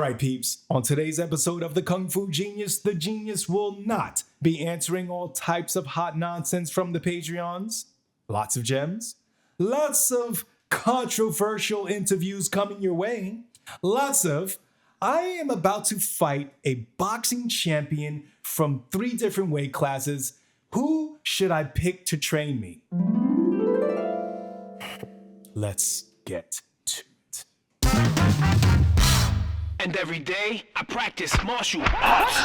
right, peeps. On today's episode of the Kung Fu Genius, the genius will not be answering all types of hot nonsense from the Patreons. Lots of gems. Lots of controversial interviews coming your way. Lots of, I am about to fight a boxing champion from 3 different weight classes. Who should I pick to train me? Let's get to it. And every day, I practice martial arts.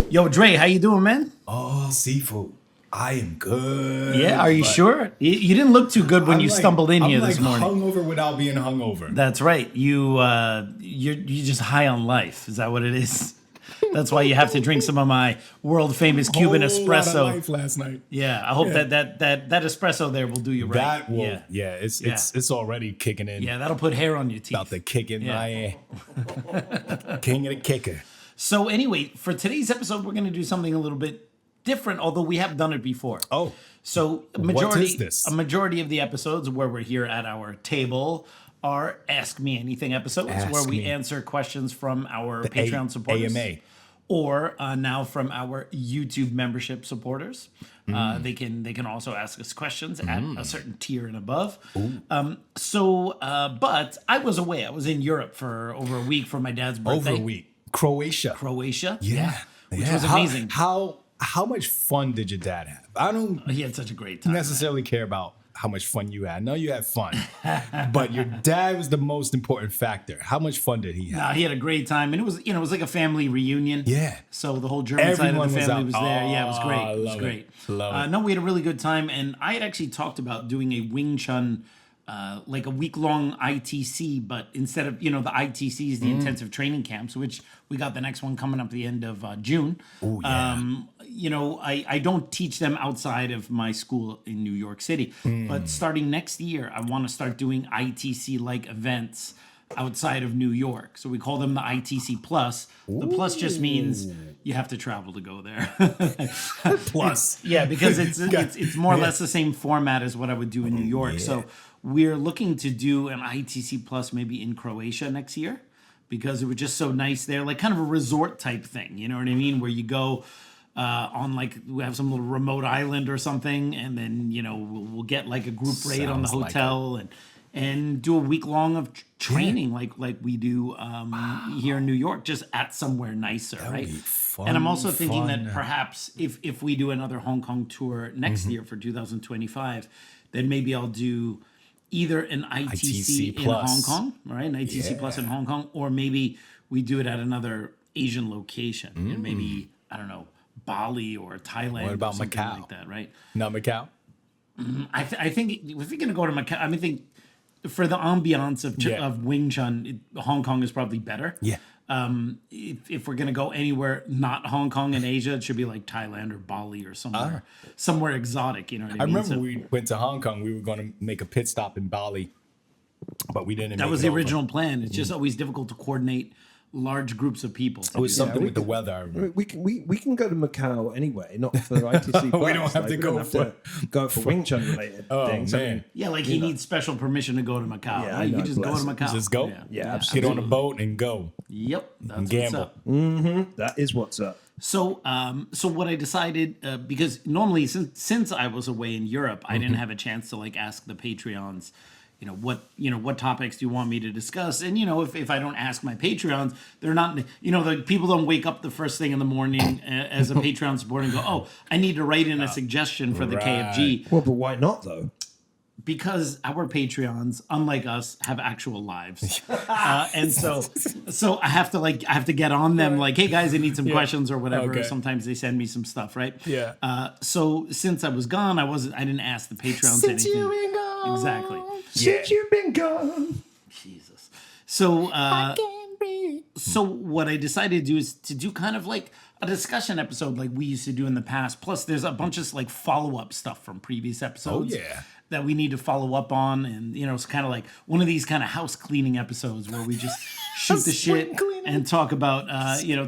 Yo, Dre, how you doing, man? Oh, Sifu, I am good. Yeah, are you sure? You didn't look too good when you stumbled in here this morning. I'm hungover without being hungover. That's right. You're just high on life. Is that what it is? That's why you have to drink some of my world famous Cuban espresso. Lot of life last night. Yeah, I hope that espresso there will do you right. That will, it's already kicking in. Yeah, that'll put hair on your teeth. About to kick in my king of the kicker. So anyway, for today's episode, we're going to do something a little bit different, although we have done it before. Oh, so a majority of the episodes where we're here at our table are Ask Me Anything episodes, where we answer questions from our Patreon supporters. AMA. Or now from our YouTube membership supporters. They can also ask us questions at a certain tier and above. But I was away. I was in Europe for over a week for my dad's birthday. Over a week. Croatia. Yeah. Which was amazing. How much fun did your dad have? He had such a great time. Necessarily care about how much fun you had. I know you had fun, but your dad was the most important factor. How much fun did he have? Nah, he had a great time, and it was like a family reunion. Yeah. So the whole German side of the family was there. Yeah, it was great. It was great. Love it. No, we had a really good time, and I had actually talked about doing a Wing Chun, like a week-long ITC, but instead of, the ITC is the intensive training camps, which we got the next one coming up at the end of June. Oh, yeah. I don't teach them outside of my school in New York City, but starting next year, I want to start doing ITC-like events outside of New York. So we call them the ITC Plus. The plus just means you have to travel to go there. Plus. Because it's more or less the same format as what I would do in New York. Yeah. So we're looking to do an ITC Plus maybe in Croatia next year because it was just so nice there, like kind of a resort type thing. You know what I mean? Where you go on we have some little remote island or something, and then we'll get like a group rate on the hotel and do a week long of training like we do here in New York, just at somewhere nicer, right? Fun, and I'm also thinking that perhaps if we do another Hong Kong tour next year for 2025, then maybe I'll do either an ITC in Hong Kong, right? An ITC Plus in Hong Kong, or maybe we do it at another Asian location, and maybe, I don't know, Bali or Thailand. What about or something Macau? Like that, right? Not Macau? I think if you're going to go to Macau, I think for the ambiance of Wing Chun, Hong Kong is probably better. Yeah. If we're going to go anywhere not Hong Kong and Asia, it should be like Thailand or Bali or somewhere exotic, you know what I mean? I remember we went to Hong Kong. We were going to make a pit stop in Bali, but we didn't. That was the original plan. It's just always difficult to coordinate large groups of people. It was something with the weather. We can go to Macau anyway, not for ITC. We don't have to go for Wing Chun related things. Man. I mean, yeah, like he needs special permission to go to Macau. Yeah, right? You just go to Macau. Just go. Yeah, absolutely. Get on a boat and go. Yep, that's and gamble. What's up. That is what's up. So what I decided, because normally since I was away in Europe, I didn't have a chance to ask the Patreons, what topics do you want me to discuss? And, if I don't ask my Patreons, they're not, the people don't wake up the first thing in the morning as a Patreon supporter and go, oh, I need to write in a suggestion for the KFG. Well, but why not though? Because our Patreons, unlike us, have actual lives, and so I have to get on them. Like, hey guys, I need some questions or whatever. Okay. Sometimes they send me some stuff, right? Yeah. So since I was gone, I didn't ask the Patreons anything. Since you've been gone. Exactly. Since you've been gone. Jesus. So so what I decided to do is to do kind of like a discussion episode like we used to do in the past. Plus, there's a bunch of follow-up stuff from previous episodes. Oh yeah. That we need to follow up on, and it's kind of like one of these kind of house cleaning episodes where we just shoot the shit Spring cleaning. and talk about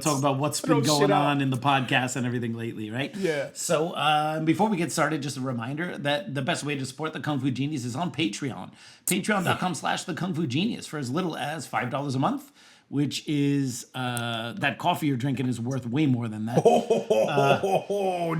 talk about what's been Throw going shit out. on in the podcast and everything lately, right? Yeah. So before we get started, just a reminder that the best way to support the Kung Fu Genius is on Patreon. Patreon.com/the Kung Fu Genius for as little as $5 a month, which is that coffee you're drinking is worth way more than that.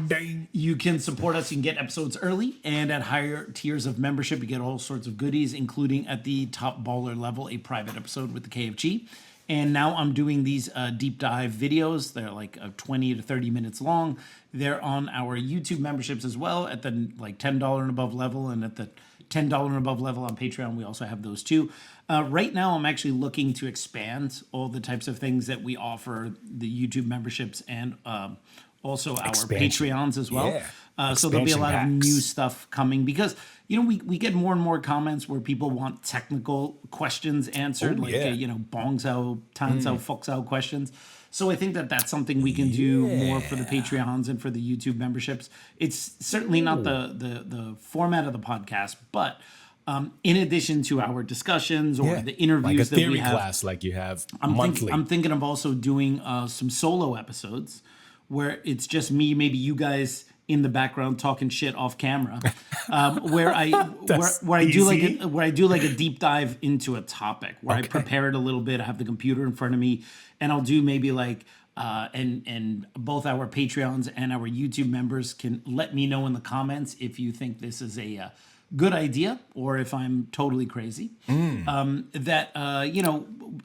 Dang. You can support us. You can get episodes early, and at higher tiers of membership, you get all sorts of goodies, including at the top baller level, a private episode with the KFG. And now I'm doing these deep dive videos. They're like 20 to 30 minutes long. They're on our YouTube memberships as well at the like $10 and above level, and at the $10 and above level on Patreon, we also have those too. Right now, I'm actually looking to expand all the types of things that we offer, the YouTube memberships and also our Expansion. Patreons as well. Yeah. So there'll be a lot of Expansion new packs. stuff coming because, we get more and more comments where people want technical questions answered, Bong Sao, Tan Sao, Fok Sao questions. So I think that that's something we can do more for the Patreons and for the YouTube memberships. It's certainly not the format of the podcast, but in addition to our discussions or the interviews like a that we theory have, class like you have I'm monthly. thinking of also doing some solo episodes where it's just me, maybe you guys in the background talking shit off camera, where I do like a deep dive into a topic where I prepare it a little bit. I have the computer in front of me, and I'll do maybe like and both our Patreons and our YouTube members can let me know in the comments if you think this is a good idea or if I'm totally crazy.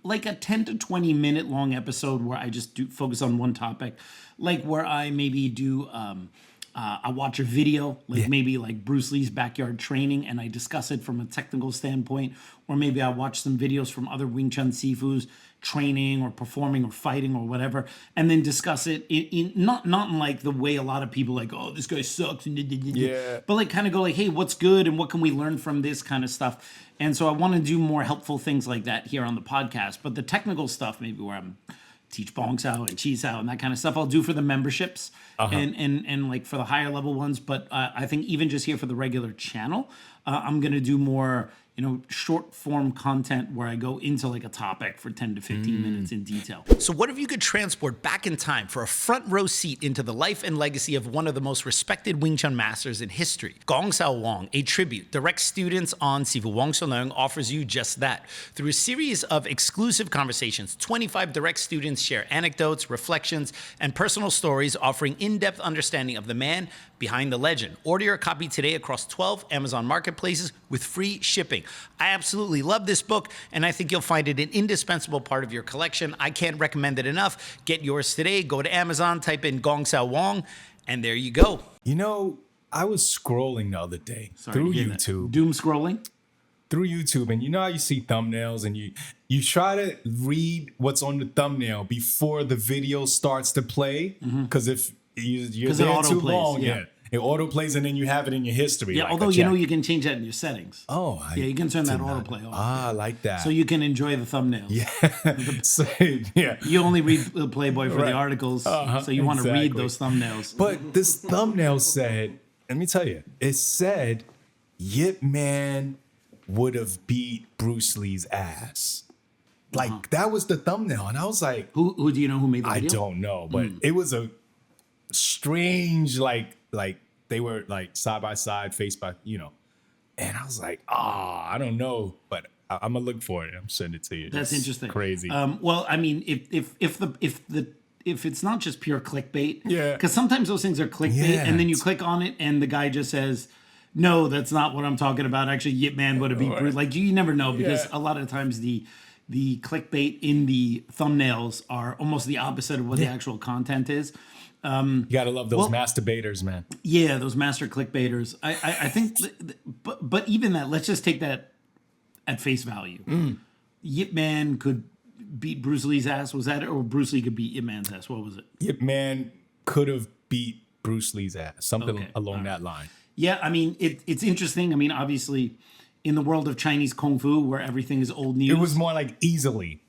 Like a 10 to 20 minute long episode where I just do focus on one topic, like where I maybe do I watch a video, maybe like Bruce Lee's backyard training, and I discuss it from a technical standpoint, or maybe I watch some videos from other Wing Chun Sifus training or performing or fighting or whatever, and then discuss it in not in like the way a lot of people like, oh, this guy sucks, but like kind of go like, hey, what's good and what can we learn from this kind of stuff. And so I want to do more helpful things like that here on the podcast, but the technical stuff, maybe where I'm teach Bong Sao and Chi Sao and that kind of stuff, I'll do for the memberships and like for the higher level ones. But I think even just here for the regular channel, I'm going to do more, short form content where I go into like a topic for 10 to 15 minutes in detail. So what if you could transport back in time for a front row seat into the life and legacy of one of the most respected Wing Chun masters in history? Gong Sao Wong, a tribute, direct students on Sifu Wong Sau Leung, offers you just that. Through a series of exclusive conversations, 25 direct students share anecdotes, reflections, and personal stories offering in-depth understanding of the man behind the legend. Order your copy today across 12 Amazon marketplaces with free shipping. I absolutely love this book, and I think you'll find it an indispensable part of your collection. I can't recommend it enough. Get yours today. Go to Amazon, type in Gong Sao Wong, and there you go. I was scrolling the other day through YouTube. Doom scrolling? Through YouTube, and how you see thumbnails, and you try to read what's on the thumbnail before the video starts to play, because if you're there too long, it auto plays, and then you have it in your history. Yeah, like although you can change that in your settings. You can turn that autoplay off. I like that. So you can enjoy the thumbnails. Yeah. You only read the Playboy for the articles, so you want to read those thumbnails. But this thumbnail said, let me tell you, it said Yip Man would have beat Bruce Lee's ass. Like, that was the thumbnail. And I was like, who do you know who made the video? I don't know, but it was a strange, like they were like side by side, face by, and I was like, I don't know, but I'm gonna look for it. I'm sending it to you. That's interesting. Crazy. Well, I mean, if it's not just pure clickbait, Yeah. because sometimes those things are clickbait, Yeah. and then you click on it, and the guy just says, "No, that's not what I'm talking about." Actually, Yip Man would have beat Bruce. Like, you never know, because a lot of times the clickbait in the thumbnails are almost the opposite of what the actual content is. You gotta love those masturbators, man. Yeah, those master clickbaiters. I think, but even that, let's just take that at face value. Yip Man could beat Bruce Lee's ass. Was that it? Or Bruce Lee could beat Yip Man's ass? What was it? Yip Man could have beat Bruce Lee's ass. Something along that line. Yeah, I mean, it's interesting. I mean, obviously, in the world of Chinese Kung Fu, where everything is old news. It was more like easily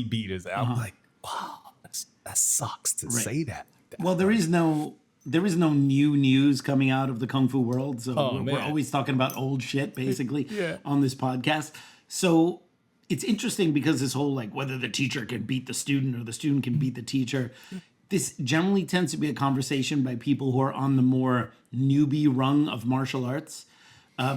beat his. I'm like, wow, that sucks to say that. Well, there is no new news coming out of the Kung Fu world, so we're always talking about old shit, basically, on this podcast. So it's interesting because this whole like whether the teacher can beat the student or the student can beat the teacher, this generally tends to be a conversation by people who are on the more newbie rung of martial arts,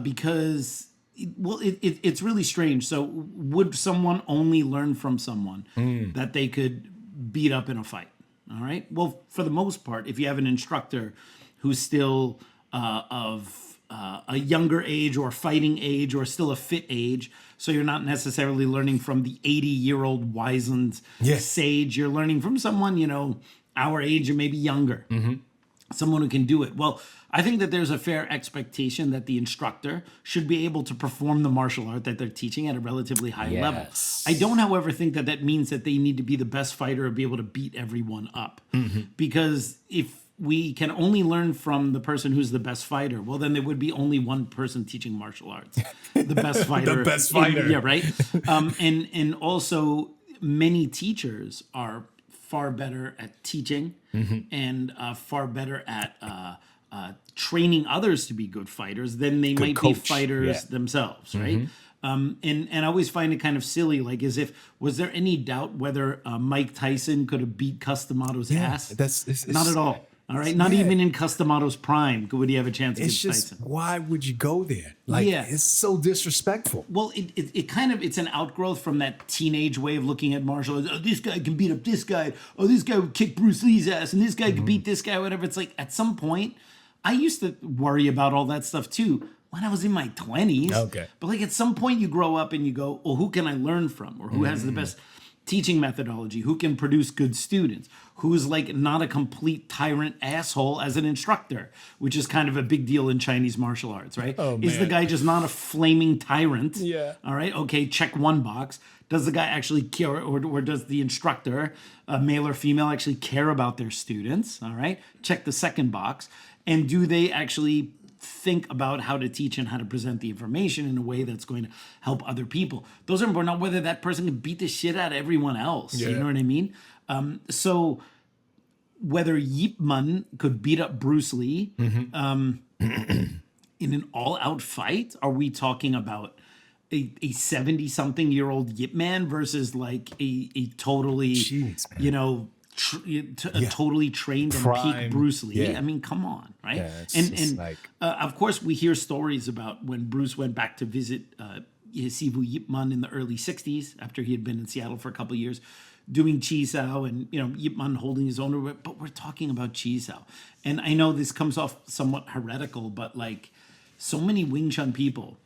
because it's really strange. So would someone only learn from someone that they could beat up in a fight? All right. Well, for the most part, if you have an instructor who's still of a younger age or fighting age or still a fit age, so you're not necessarily learning from the 80-year-old wizened sage. You're learning from someone, our age or maybe younger, someone who can do it. Well, I think that there's a fair expectation that the instructor should be able to perform the martial art that they're teaching at a relatively high level. I don't, however, think that that means that they need to be the best fighter or be able to beat everyone up. Because if we can only learn from the person who's the best fighter, well, then there would be only one person teaching martial arts. The best fighter. The best fighter. Yeah, right? And also, many teachers are far better at teaching and far better at training others to be good fighters than they might be fighters themselves, right? And I always find it kind of silly, like as if, was there any doubt whether Mike Tyson could have beat Customato's ass? It's Not at all. All right, not even in Customato's prime would he have a chance against Tyson. Why would you go there? It's so disrespectful. Well, it kind of, it's an outgrowth from that teenage way of looking at martial arts. Oh, this guy can beat up this guy. Oh, this guy would kick Bruce Lee's ass, and this guy could beat this guy, whatever. It's like, at some point, I used to worry about all that stuff too when I was in my 20s. Okay. But like at some point you grow up and you go, well, who can I learn from? Or who has the best teaching methodology? Who can produce good students? Who's like not a complete tyrant asshole as an instructor, which is kind of a big deal in Chinese martial arts, right? Oh, is the guy just not a flaming tyrant? Yeah. All right. Okay. Check one box. Does the guy actually care, or does the instructor, male or female, actually care about their students? All right. Check the second box. And do they actually think about how to teach and how to present the information in a way that's going to help other people? Those are important, not whether that person can beat the shit out of everyone else. Yeah. You know what I mean? So whether Yip Man could beat up Bruce Lee in an all-out fight, are we talking about a 70-something-year-old Yip Man versus like a totally, totally trained and peak Bruce Lee? Yeah. I mean, come on, right? Yeah, it's and like... of course, we hear stories about when Bruce went back to visit Sifu Yip Man in the early 60s after he had been in Seattle for a couple of years, doing Chi-Sao and, Yip Man holding his own, but we're talking about Chi-Sao. And I know this comes off somewhat heretical, but like so many Wing Chun people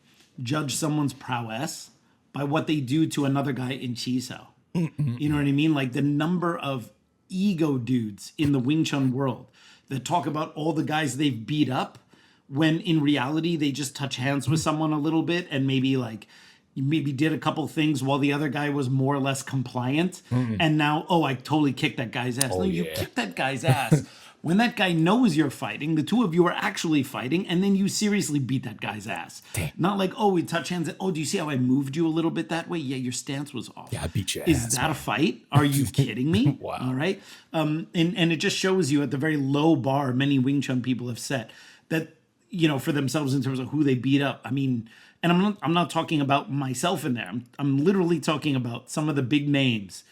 judge someone's prowess by what they do to another guy in Chi-Sao. You know what I mean? Like the number of ego dudes in the Wing Chun world that talk about all the guys they've beat up when in reality they just touch hands with someone a little bit and maybe did a couple things while the other guy was more or less compliant. And now, I totally kicked that guy's ass. No, you kicked that guy's ass when that guy knows you're fighting. The two of you are actually fighting, and then you seriously beat that guy's ass. Damn. Not like, we touch hands. Do you see how I moved you a little bit that way? Yeah, your stance was off. Yeah, I beat your ass. Is that a fight? Are you kidding me? Wow. All right. And it just shows you at the very low bar many Wing Chun people have set that, for themselves in terms of who they beat up. I mean, and I'm not talking about myself in there. I'm literally talking about some of the big names.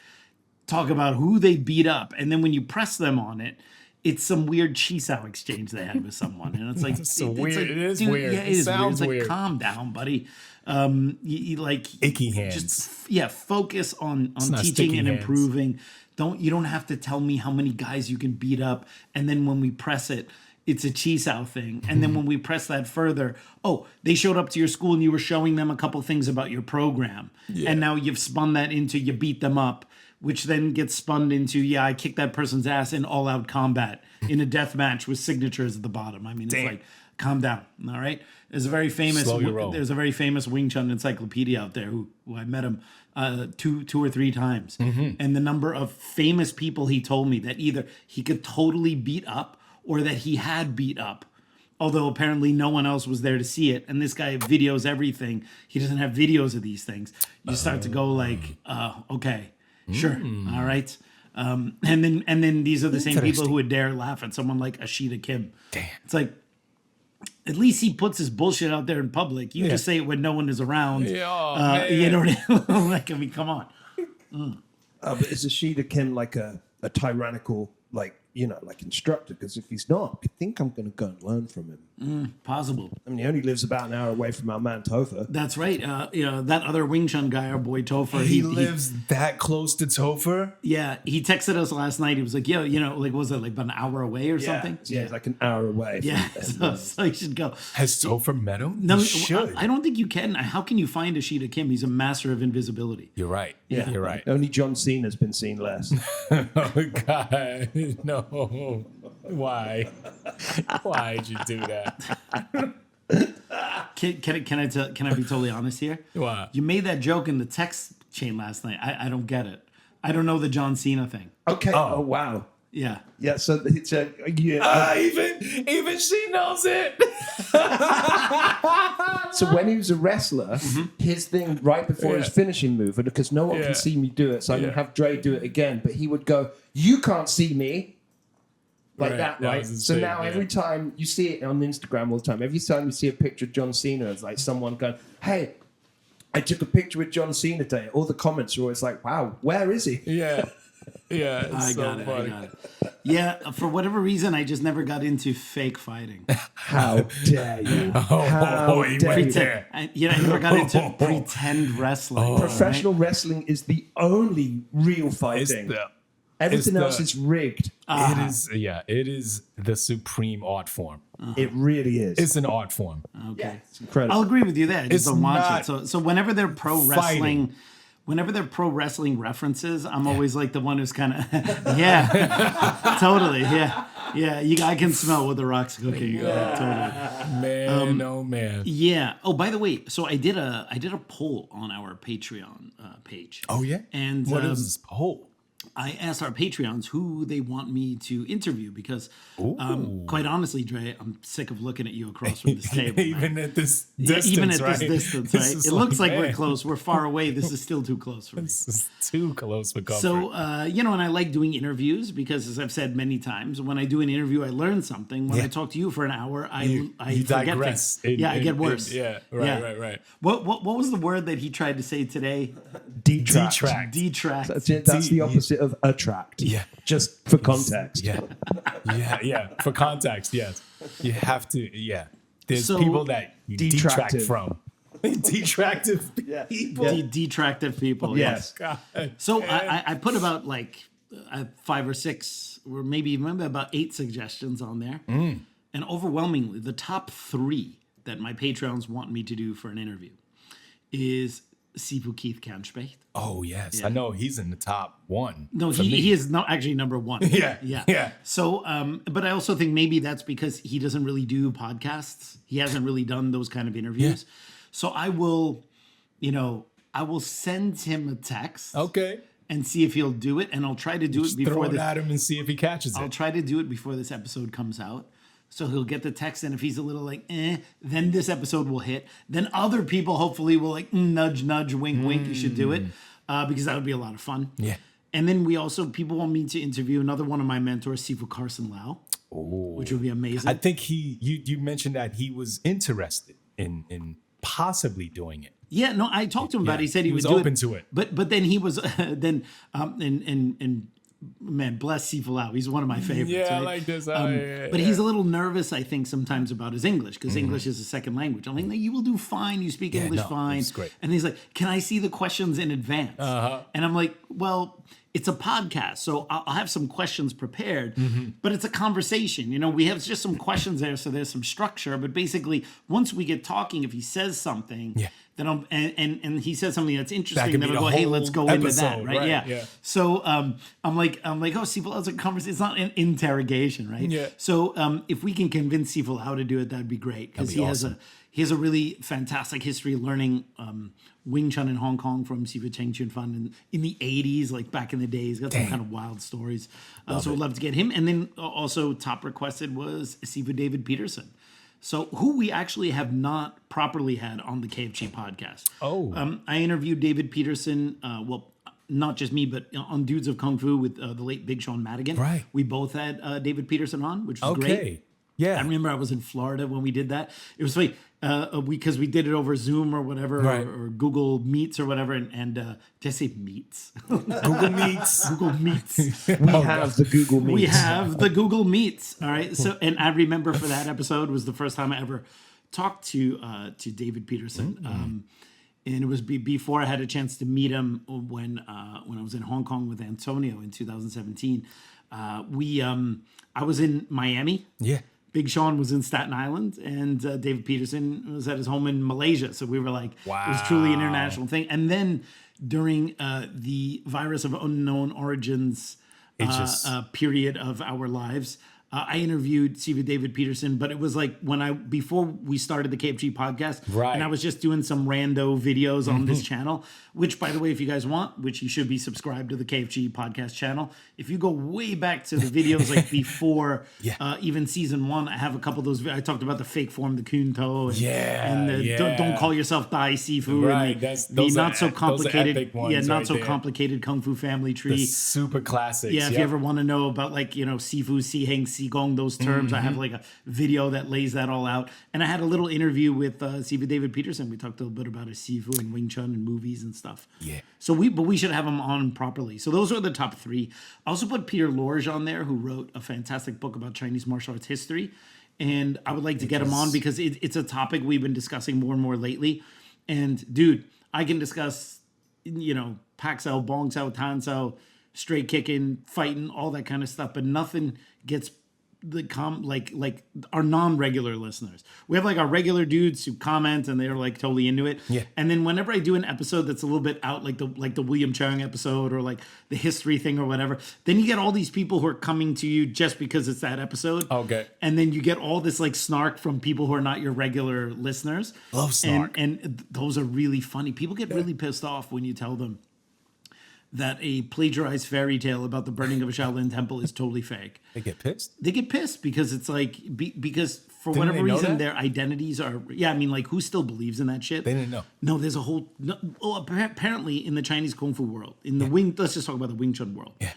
Talk about who they beat up, and then when you press them on it, it's some weird Chi-Sao exchange they had with someone, and it's like it's weird. Like, it is dude, weird. Yeah, it is weird. It's like, weird. calm down, buddy. You like Icky hands. Just focus on not teaching sticky and hands. improving. You don't have to tell me how many guys you can beat up, and then when we press it, it's a Chi-Sao thing. And then when we press that further, they showed up to your school and you were showing them a couple things about your program. Yeah. And now you've spun that into you beat them up, which then gets spun into, I kicked that person's ass in all-out combat in a death match with signatures at the bottom. I mean, It's like, calm down, all right? There's a very famous Wing Chun encyclopedia out there who I met him two or three times. And the number of famous people he told me that either he could totally beat up or that he had beat up, although apparently no one else was there to see it. And this guy videos everything. He doesn't have videos of these things. You start to go like, okay, sure, all right. And then these are the same people who would dare laugh at someone like Ashida Kim. Damn. It's like, at least he puts his bullshit out there in public. You just say it when no one is around. Yeah, you know what I mean? Like, I mean, come on. But is Ashida Kim like a tyrannical, like, you know, like instructor? Because if he's not, I think I'm going to go and learn from him. Possible. I mean, he only lives about an hour away from our man Topher. That's right. You know, that other Wing Chun guy, our boy Topher. He lives that close to Topher? Yeah, he texted us last night. He was like, yo, you know, like, was it like about an hour away or something? Yeah, it's like an hour away. Yeah, so you should go. Has Topher met him? No, He should. I don't think you can. How can you find Ashida Kim? He's a master of invisibility. You're right. Yeah, You're right. Only John Cena's been seen less. Oh, God. No. Why? Why'd you do that? Can I be totally honest here? What? You made that joke in the text chain last night. I don't get it. I don't know the John Cena thing. Okay. Oh, wow. Yeah. Yeah, so it's a... Even she knows it. So when he was a wrestler, his thing right before his finishing move, and because no one can see me do it, so I'm going to have Dre do it again, but he would go, you can't see me. Like that, right? So now every time you see it on Instagram all the time, every time you see a picture of John Cena, it's like someone going, hey, I took a picture with John Cena today. All the comments are always like, wow, where is he? Yeah. Yeah. I got it. Yeah, for whatever reason, I just never got into fake fighting. How dare you? How dare you? I never got into pretend wrestling. Professional wrestling is the only real fighting. Everything else is rigged. It is the supreme art form. It really is. It's an art form. Okay. Yeah, it's incredible. I'll agree with you there. I just It's don't watch not it. So whenever they're pro wrestling, fighting. whenever they're pro wrestling references, I'm always like the one who's kind of, yeah, totally, yeah. I can smell what the Rock's cooking. Yeah, totally. Man, oh man. Yeah. Oh, by the way, so I did a poll on our Patreon page. Oh yeah. And what is this poll? I asked our Patreons who they want me to interview because, quite honestly, Dre, I'm sick of looking at you across from this table. Even at this distance, even at right? this distance, This right? is It looks like we're man, close. We're far away. This is still too close for me. This is too close for comfort. So, and I like doing interviews because, as I've said many times, when I do an interview, I learn something. When I talk to you for an hour, I forget digress. things. I get worse. Right. What was the word that he tried to say today? Detract. Detract. That's the opposite of attract. Yeah. Just for context. Yeah. For context, yes. You have to, There's So- people that you detract Detractive. from. Detractive people. Detractive people. Yes. God. So I put about like 5 or 6, or maybe even about 8 suggestions on there. And overwhelmingly, the top 3 that my Patreons want me to do for an interview is Sifu Keith Kanspecht. Oh, yes. I know he's in the top 1. No, for me. he is not actually number 1. Yeah. So, but I also think maybe that's because he doesn't really do podcasts. He hasn't really done those kind of interviews. Yeah. So I will send him a text. Okay. And see if he'll do it. And I'll try to do it before Throw it this. at him and see if he catches it. I'll try to do it before this episode comes out. So he'll get the text, and if he's a little like, then this episode will hit. Then other people hopefully will like, nudge, nudge, wink, wink, you should do it. Because that would be a lot of fun. Yeah. And then people want me to interview another one of my mentors, Sifu Carson Lau, which would be amazing. I think you mentioned that he was interested in possibly doing it. Yeah, no, I talked to him about it. He said he was would do open it. to it. But then he was, man, bless Sifu Lau. He's one of my favorites. Yeah, right? I like this. But he's a little nervous, I think, sometimes about his English because English is a second language. I'm like, no, you will do fine. You speak English fine. it's great. And he's like, can I see the questions in advance? And I'm like, well, it's a podcast, so I'll have some questions prepared, but it's a conversation. We have just some questions there, so there's some structure. But basically, once we get talking, if he says something, then and he says something that's interesting, then I'll go, hey, let's go into that, right? Yeah. So I'm like, oh, Sifu Lau's a conversation. It's not an interrogation, right? Yeah. So if we can convince Sifu Lau to do it, that'd be great because he has a really fantastic history learning Wing Chun in Hong Kong from Sifu Cheng Chun Fan in the 80s, like back in the day. He's got some kind of wild stories. So we'd love to get him. And then also top requested was Sifu David Peterson. So who we actually have not properly had on the KFG podcast. I interviewed David Peterson, not just me, but on Dudes of Kung Fu with the late Big Sean Madigan. Right. We both had David Peterson on, which was great. Yeah. I remember I was in Florida when we did that. It was funny because we did it over Zoom or whatever, Right. or Google Meets or whatever. And did I say Meets? Google Meets. Google Meets. We have the Google Meets. We have the Google Meets. All right. So, and I remember for that episode was the first time I ever talked to David Peterson. And it was before I had a chance to meet him when I was in Hong Kong with Antonio in 2017. I was in Miami. Yeah. Big Sean was in Staten Island, and David Peterson was at his home in Malaysia. So we were like, it was truly an international thing. And then during the virus of unknown origins period of our lives, I interviewed Sifu David Peterson, but it was like before we started the KFG podcast, right? And I was just doing some rando videos on this channel, which, by the way, if you guys want, which you should be subscribed to the KFG podcast channel. If you go way back to the videos like before even season 1, I have a couple of those. I talked about the fake form, the kunto, and don't call yourself Dai Sifu, right? And the not so complicated, not so complicated Kung Fu family tree, the super classics. Yeah, if you ever want to know about Sifu, Si-Heng, Si-Gong, those terms, I have like a video that lays that all out. And I had a little interview with Sifu David Peterson. We talked a little bit about his Sifu and Wing Chun and movies and stuff. Yeah. So we should have him on properly. So those are the top 3. I also put Peter Lorge on there, who wrote a fantastic book about Chinese martial arts history. And I would like to get him on because it's a topic we've been discussing more and more lately. And dude, I can discuss, Pak Sao, Bong Sao, Tan Sao, straight kicking, fighting, all that kind of stuff, but nothing gets like our non-regular listeners. We have like our regular dudes who comment and they're like totally into it. Yeah. And then whenever I do an episode that's a little bit out, like the William Cheung episode or like the history thing or whatever, then you get all these people who are coming to you just because it's that episode. Okay. And then you get all this like snark from people who are not your regular listeners. Love snark. And those are really funny. People get really pissed off when you tell them that a plagiarized fairy tale about the burning of a Shaolin temple is totally fake. They get pissed? They get pissed because it's like, because for Didn't whatever they know reason, that? their identities are, like who still believes in that shit? They didn't know. No, there's a whole, apparently in the Chinese Kung Fu world, in the Wing, let's just talk about the Wing Chun world. Yeah.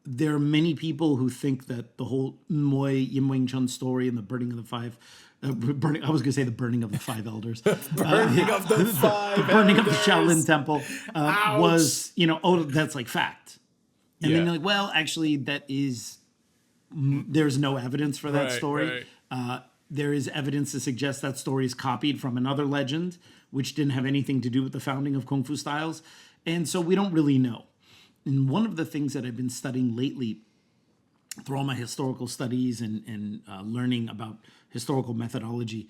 There are many people who think that the whole Moy Yim Wing Chun story and the burning of the five, I was going to say the burning of the 5 elders. Burning of the 5 burning of the elders. Shaolin temple was, that's like fact. And then you're like, well, actually, that is, there's no evidence for that story. Right. There is evidence to suggest that story is copied from another legend, which didn't have anything to do with the founding of Kung Fu styles. And so we don't really know. And one of the things that I've been studying lately through all my historical studies and learning about historical methodology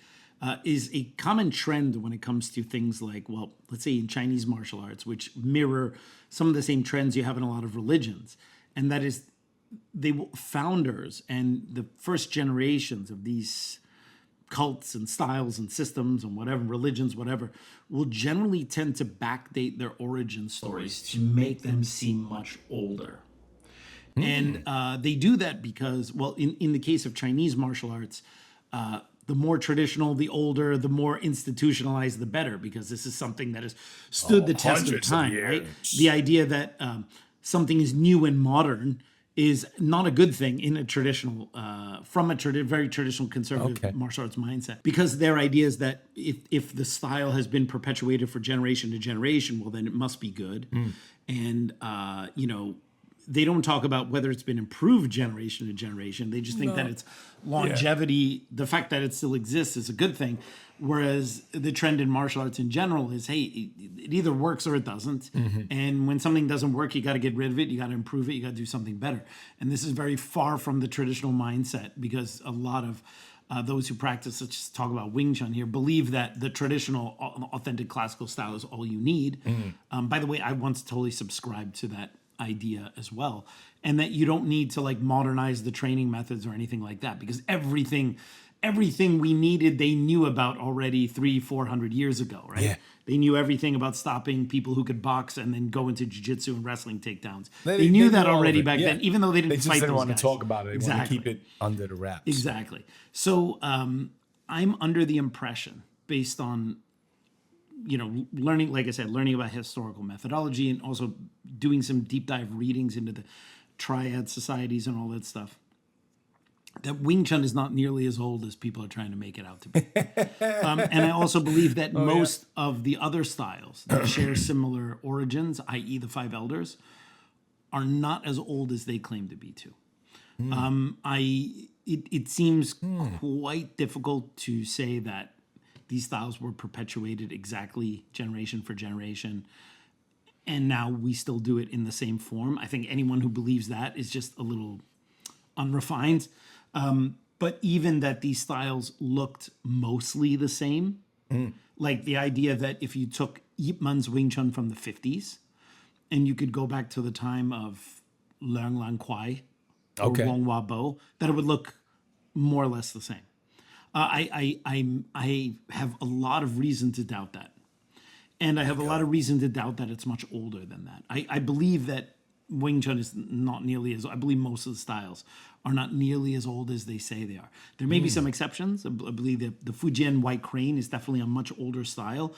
is a common trend when it comes to things like, well, let's say in Chinese martial arts, which mirror some of the same trends you have in a lot of religions. And that is founders and the first generations of these cults and styles and systems and whatever, religions, whatever, will generally tend to backdate their origin stories to make them seem much older. And they do that because, well, in the case of Chinese martial arts, the more traditional, the older, the more institutionalized, the better, because this is something that has stood the test of hundreds of time, right? years. The idea that something is new and modern is not a good thing in a traditional, from a very traditional conservative martial arts mindset, because their idea is that if the style has been perpetuated for generation to generation, well, then it must be good. And, they don't talk about whether it's been improved generation to generation. They just think that it's longevity. The fact that it still exists is a good thing. Whereas the trend in martial arts in general is, hey, it either works or it doesn't. And when something doesn't work, you got to get rid of it. You got to improve it. You got to do something better. And this is very far from the traditional mindset, because a lot of those who practice, let's just talk about Wing Chun here, believe that the traditional, authentic classical style is all you need. By the way, I once totally subscribed to that idea as well, and that you don't need to like modernize the training methods or anything like that, because everything we needed they knew about already 300-400 years ago, right? They knew everything about stopping people who could box and then go into jiu-jitsu and wrestling takedowns. They knew that already back then, even though they didn't just fight didn't those want guys. to talk about it. They want to keep it under the wraps. Exactly. So I'm under the impression, based on learning, like I said, learning about historical methodology and also doing some deep dive readings into the triad societies and all that stuff, that Wing Chun is not nearly as old as people are trying to make it out to be. And I also believe that most of the other styles that share similar origins, i.e. the Five Elders, are not as old as they claim to be too. It seems quite difficult to say that these styles were perpetuated exactly generation for generation, and now we still do it in the same form. I think anyone who believes that is just a little unrefined. But even that these styles looked mostly the same, like the idea that if you took Yip Man's Wing Chun from the 50s and you could go back to the time of Leung Lan Kwai or Wong Hua Bo, that it would look more or less the same. I have a lot of reason to doubt that. And I have a lot of reason to doubt that it's much older than that. I believe that Wing Chun is not nearly as, I believe most of the styles are not nearly as old as they say they are. There may be some exceptions. I believe that the Fujian White Crane is definitely a much older style.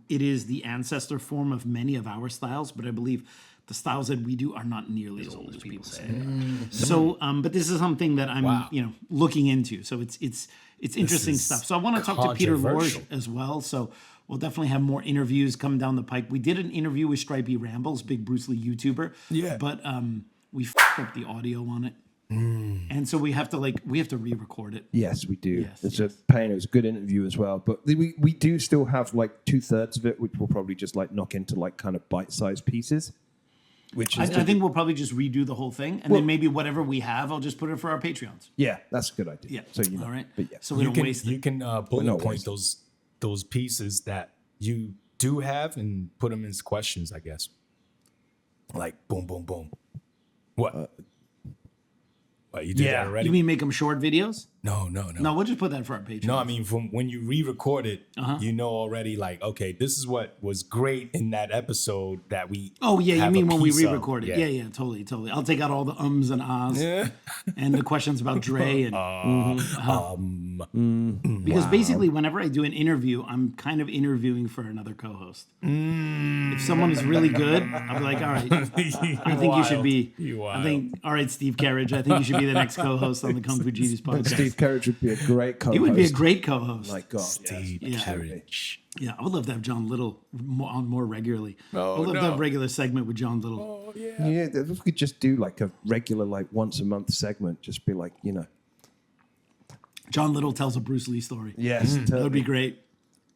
It is the ancestor form of many of our styles, but I believe the styles that we do are not nearly as old as people say they are. So, but this is something that I'm, looking into. So it's interesting stuff. So I want to talk to Peter Lorge as well. So we'll definitely have more interviews coming down the pipe. We did an interview with Stripey Rambles, big Bruce Lee YouTuber. Yeah. But we f***ed up the audio on it. And so we have to re-record it. Yes, we do. It's a pain. It was a good interview as well. But we do still have like 2/3 of it, which we'll probably just like knock into like kind of bite-sized pieces. Which is I think we'll probably just redo the whole thing, and then maybe whatever we have, I'll just put it for our Patreons. Yeah, that's a good idea. Yeah. So all right. But yeah. So we don't waste it. You can bullet point those pieces that you do have and put them as questions, I guess. Like boom, boom, boom. What? You did that already? You mean make them short videos? No. No, we'll just put that for our Patreon. No, I mean, from when you re-record it, you know already, like, okay, this is what was great in that episode that we. Oh yeah, you mean when we re-record of. it? Yeah, totally. I'll take out all the ums and ahs and the questions about Dre and because basically, whenever I do an interview, I'm kind of interviewing for another co-host. If someone is really good, I'll be like, all right, I think you should be. I think, all right, Steve Carriage, I think you should be the next co-host on the Kung Fu Genius podcast. Steve Carriage would be a great co-host. He would be a great co-host. My God. Steve Carriage. Yeah, I would love to have John Little on more regularly. I would love to have a regular segment with John Little. Yeah, if we could just do like a regular, like once a month segment, just be like, John Little tells a Bruce Lee story. Yes. That would be great.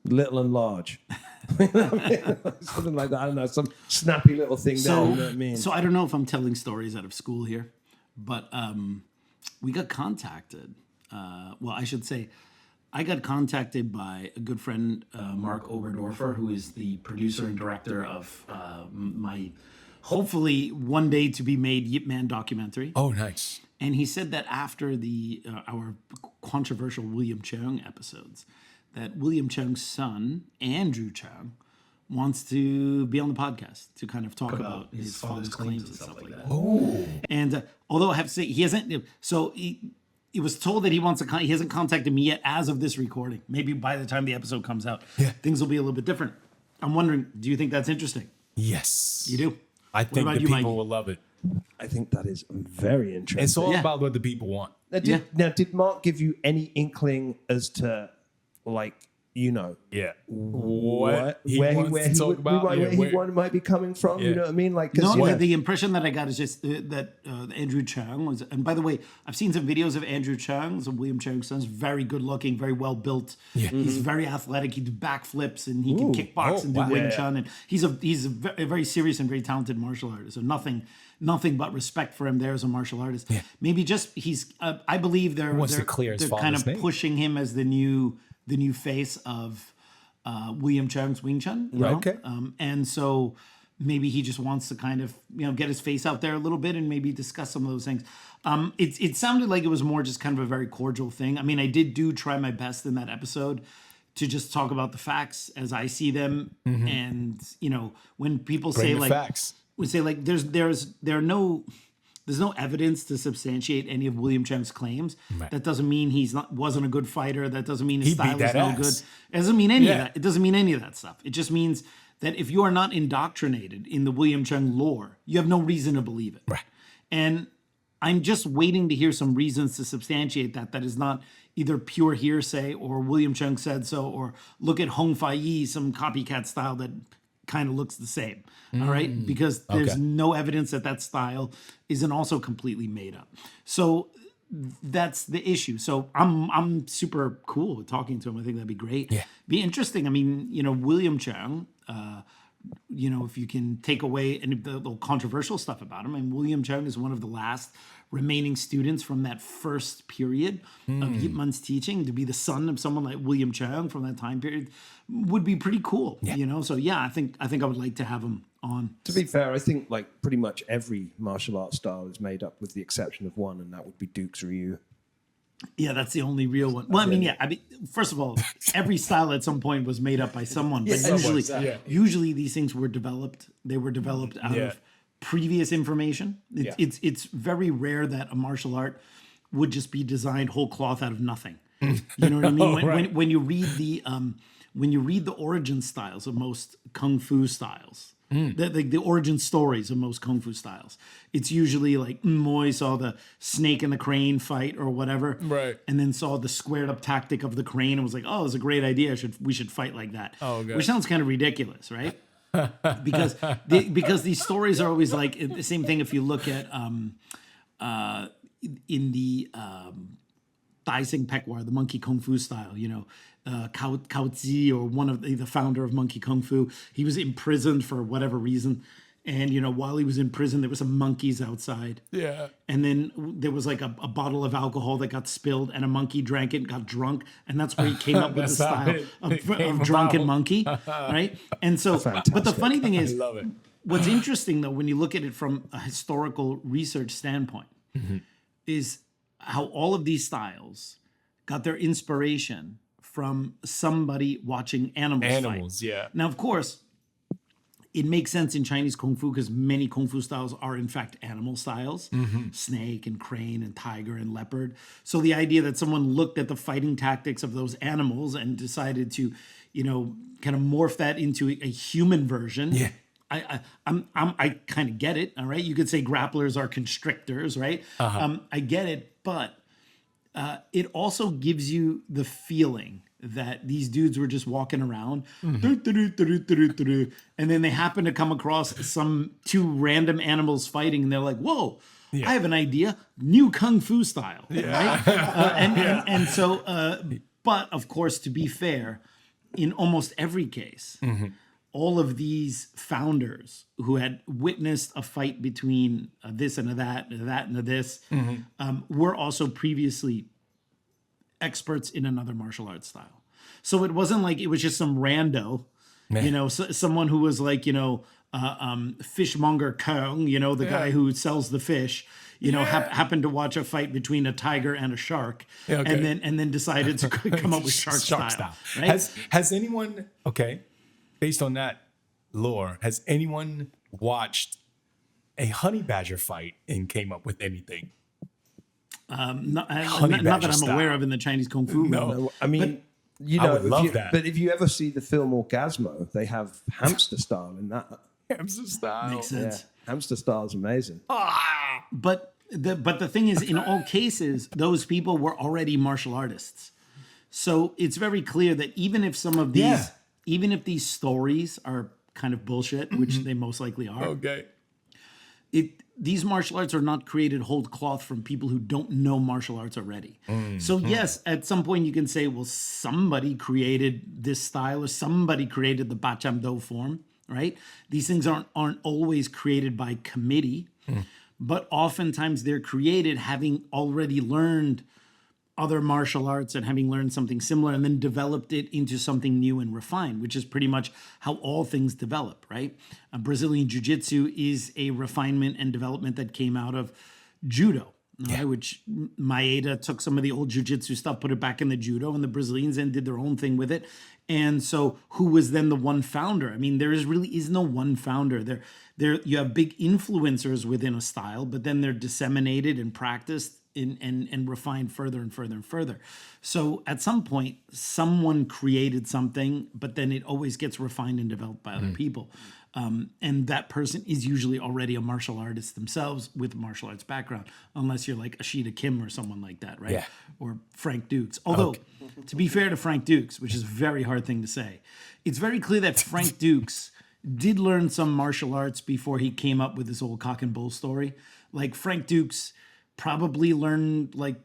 Little and large. Something like that. I don't know, some snappy little thing there, you know what I mean? So I don't know if I'm telling stories out of school here, but we got contacted. Well, I should say, I got contacted by a good friend, Mark Oberdorfer, who is the producer and director of my hopefully one day to be made Yip Man documentary. Oh, nice. And he said that after our controversial William Cheung episodes, that William Cheung's son, Andrew Cheung, wants to be on the podcast to kind of talk about his father's claims and stuff like that. Oh. And although I have to say, he hasn't, so he was told that he hasn't contacted me yet as of this recording. Maybe by the time the episode comes out, things will be a little bit different. I'm wondering, do you think that's interesting? Yes. You do? I think the people will love it. I think that is very interesting. It's all about what the people want. Now, did Mark give you any inkling as to, like, what he might be coming from? You know what I mean? Like, the impression that I got is just that Andrew Cheung was, and by the way, I've seen some videos of Andrew Cheung, so William Cheung's son, very good looking, very well built. Yeah. He's very athletic. He do backflips and he can kickbox and do Wing Chun, and he's a very serious and very talented martial artist. So nothing but respect for him there as a martial artist. Yeah. Maybe just he's. I believe they're kind of pushing him as the new face of William Cheung's Wing Chun. Right. Okay. And so maybe he just wants to kind of get his face out there a little bit and maybe discuss some of those things. It sounded like it was more just kind of a very cordial thing. I mean, I did try my best in that episode to just talk about the facts as I see them, and when people say like facts. We say like there's no evidence to substantiate any of William Cheung's claims. Right. That doesn't mean wasn't a good fighter. That doesn't mean his style is no good. It doesn't mean any of that. It doesn't mean any of that stuff. It just means that if you are not indoctrinated in the William Cheung lore, you have no reason to believe it. Right. And I'm just waiting to hear some reasons to substantiate that is not either pure hearsay or William Cheung said so, or look at Hong Fai Yi, some copycat style that kind of looks the same. All right. Because there's no evidence that style isn't also completely made up. So that's the issue. So I'm super cool with talking to him. I think that'd be great. Yeah. Be interesting. I mean, William Cheung, if you can take away any of the little controversial stuff about him, and William Cheung is one of the last remaining students from that first period of Yip Man's teaching. To be the son of someone like William Cheung from that time period would be pretty cool. So yeah, I think I would like to have him on. To be fair, I think like pretty much every martial arts style is made up with the exception of one, and that would be Duke's Ryu. Yeah, that's the only real one. Well, I mean, first of all, every style at some point was made up by someone, but usually these things were developed. They were developed out of previous information. It's very rare that a martial art would just be designed whole cloth out of nothing. You know what I mean? When you read the origin styles of most kung fu styles, the origin stories of most kung fu styles, it's usually like Moy saw the snake and the crane fight or whatever, right? And then saw the squared up tactic of the crane and was like, "Oh, it's a great idea. We should fight like that." Oh, okay. Which sounds kind of ridiculous, right? because these stories are always like the same thing. If you look at in the Tyson Peckwar, the monkey kung fu style, Kao Zi, or one of the founder of monkey kung fu, he was imprisoned for whatever reason. And, while he was in prison, there were some monkeys outside. Yeah. And then there was like a bottle of alcohol that got spilled, and a monkey drank it and got drunk. And that's where he came up with the style of drunken monkey, right? And so, but the funny thing is, what's interesting, though, when you look at it from a historical research standpoint, is how all of these styles got their inspiration from somebody watching animals fight. Now, of course, it makes sense in Chinese Kung Fu because many Kung Fu styles are, in fact, animal styles. Snake and crane and tiger and leopard. So the idea that someone looked at the fighting tactics of those animals and decided to, kind of morph that into a human version. Yeah. I kind of get it, all right? You could say grapplers are constrictors, right? I get it, but it also gives you the feeling that these dudes were just walking around, and then they happen to come across some two random animals fighting, and they're like, whoa, I have an idea, new Kung Fu style, right? And so, but of course, to be fair, in almost every case, all of these founders who had witnessed a fight between this and that and this were also previously experts in another martial arts style. So it wasn't like it was just some rando, someone who was like, fishmonger Cheung, the guy who sells the fish, happened to watch a fight between a tiger and a shark, and then decided to come up with shark style. Right? Has anyone, based on that lore, has anyone watched a honey badger fight and came up with anything? Not that I'm aware of in the Chinese Kung Fu. No, I mean, I would love that. But if you ever see the film Orgasmo, they have hamster style in that. Hamster style makes sense. Yeah, hamster style is amazing. But the thing is, in all cases, those people were already martial artists. So it's very clear that even if some of these, even if these stories are kind of bullshit, which they most likely are, these martial arts are not created whole cloth from people who don't know martial arts already. So yes, at some point you can say, well, somebody created this style, or somebody created the Bacham Do form, right? These things aren't always created by committee, but oftentimes they're created having already learned other martial arts and having learned something similar and then developed it into something new and refined, which is pretty much how all things develop, right? Brazilian Jiu-Jitsu is a refinement and development that came out of judo, right? Which Maeda took some of the old Jiu-Jitsu stuff, put it back in the judo, and the Brazilians then did their own thing with it. And so who was then the one founder? I mean, there really is no one founder. There you have big influencers within a style, but then they're disseminated and practiced and refined further and further and further. So at some point, someone created something, but then it always gets refined and developed by other people. And that person is usually already a martial artist themselves with martial arts background, unless you're like Ashida Kim or someone like that, right? Yeah. Or Frank Dukes. Although, to be fair to Frank Dukes, which is a very hard thing to say, it's very clear that Frank Dukes did learn some martial arts before he came up with this old cock and bull story. Like Frank Dukes probably learned like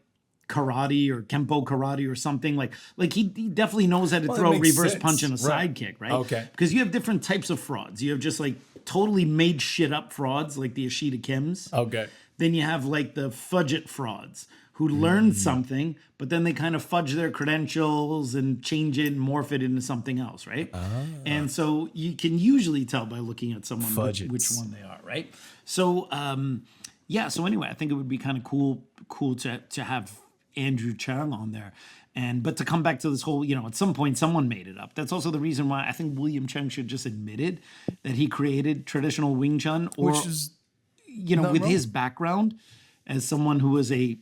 karate or kempo karate or something like he definitely knows how to Well, throw a it makes reverse sense. punch and a Right. side kick, right? Okay. Because you have different types of frauds. You have just like totally made shit up frauds like the Ashida Kims. Okay. Then you have like the fudget frauds who learned something, but then they kind of fudge their credentials and change it and morph it into something else, right? And so you can usually tell by looking at someone Fudgets. which one they are, right? So yeah, so anyway, I think it would be kind of cool to have Andrew Cheung on there. But to come back to this whole, at some point someone made it up. That's also the reason why I think William Cheung should just admitted that he created traditional Wing Chun, or Which is with wrong. his background as someone who was a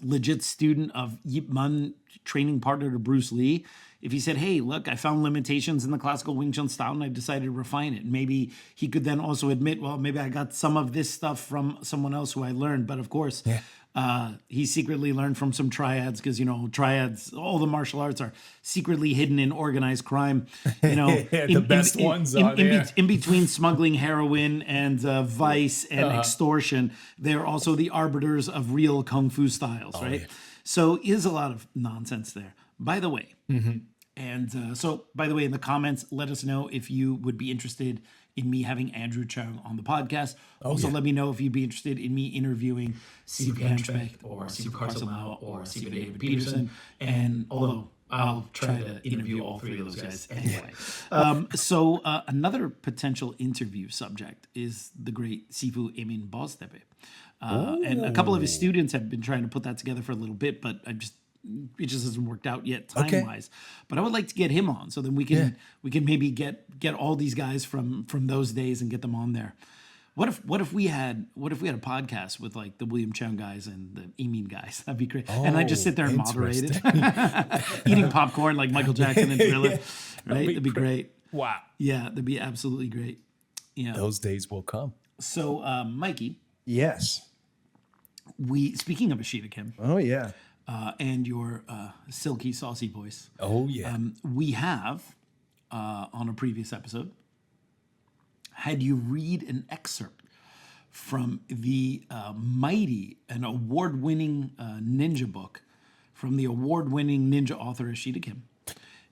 legit student of Yip Man, training partner to Bruce Lee. If he said, hey, look, I found limitations in the classical Wing Chun style and I decided to refine it. Maybe he could then also admit, well, maybe I got some of this stuff from someone else who I learned. But of course, he secretly learned from some triads because, triads, all the martial arts are secretly hidden in organized crime. The best ones are there. In between smuggling heroin and vice and extortion, they're also the arbiters of real kung fu styles, right? Yeah. So is a lot of nonsense there. By the way, and so by the way, in the comments, let us know if you would be interested in me having Andrew Cheung on the podcast. Also, let me know if you'd be interested in me interviewing Sifu Hanchbeck or Sifu Carcelao or Sifu David Peterson. And although I'll try to interview all three of those guys anyway. So another potential interview subject is the great Sifu Emin Boztepe. And a couple of his students have been trying to put that together for a little bit, but it just hasn't worked out yet time wise. But I would like to get him on so then we can maybe get all these guys from those days and get them on there. What if we had a podcast with like the William Cheung guys and the Emin guys? That'd be great. And I just sit there and moderate it, eating popcorn like Michael Jackson and Thriller. Right? That'd be great. Wow. Yeah, that'd be absolutely great. Yeah. Those days will come. So, Mikey, Yes. speaking of Ashida Kim. Oh, yeah. And your silky, saucy voice. Oh, yeah. We have, on a previous episode, had you read an excerpt from the mighty and award-winning ninja book from the award-winning ninja author Ashida Kim.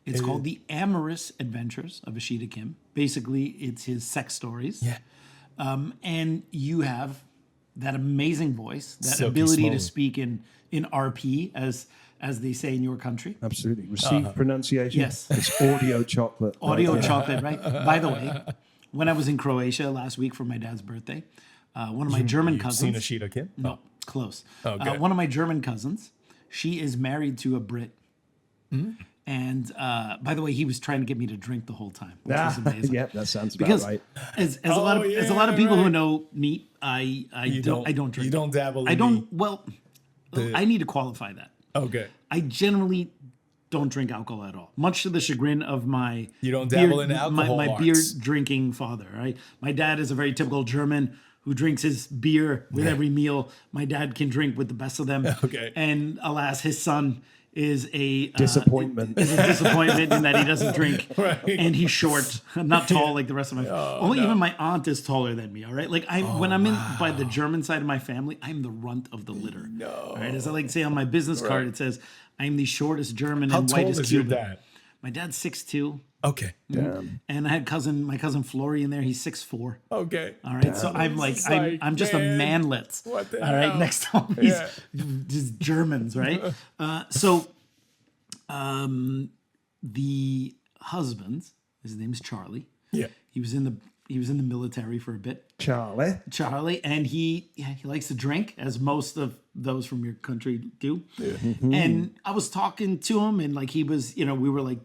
It's called The Amorous Adventures of Ashida Kim. Basically, it's his sex stories. Yeah. And you have that amazing voice, that Silky ability to smooth. speak in RP, as they say in your country. Absolutely. Received pronunciation. Yes. It's audio chocolate. Audio chocolate, right? By the way, when I was in Croatia last week for my dad's birthday, one of my German You've cousins... seen Ashida Kim? No, close. Okay. One of my German cousins, she is married to a Brit. And by the way, he was trying to get me to drink the whole time, which was amazing. Yeah, that sounds about Because right. as a lot of people who know me, I don't drink. You don't dabble in I don't. Well, I need to qualify that. Okay. I generally don't drink alcohol at all, much to the chagrin of my You don't dabble in alcohol my arts. beer drinking father. Right, my dad is a very typical German who drinks his beer with every meal. My dad can drink with the best of them. Okay. And alas, his son is a Disappointment. Is a disappointment in that he doesn't drink, and he's short, not tall like the rest of my. Even my aunt is taller than me. All right, like when I'm in by the German side of my family, I'm the runt of the litter. No, all right, as I like to say on my business card, it says I'm the shortest German How and tall whitest is your Cuban. dad? My dad's 6'2", Okay. Damn. and I had my cousin Flory in there. He's 6'4". Okay. All right, so I'm like, It's like, I'm just man, a manlet. what the all right, hell? next to all these just Germans, right? The husband, his name is Charlie. Yeah. He was in the military for a bit. Charlie. And he likes to drink, as most of those from your country do. Yeah. And I was talking to him, and like he was, we were like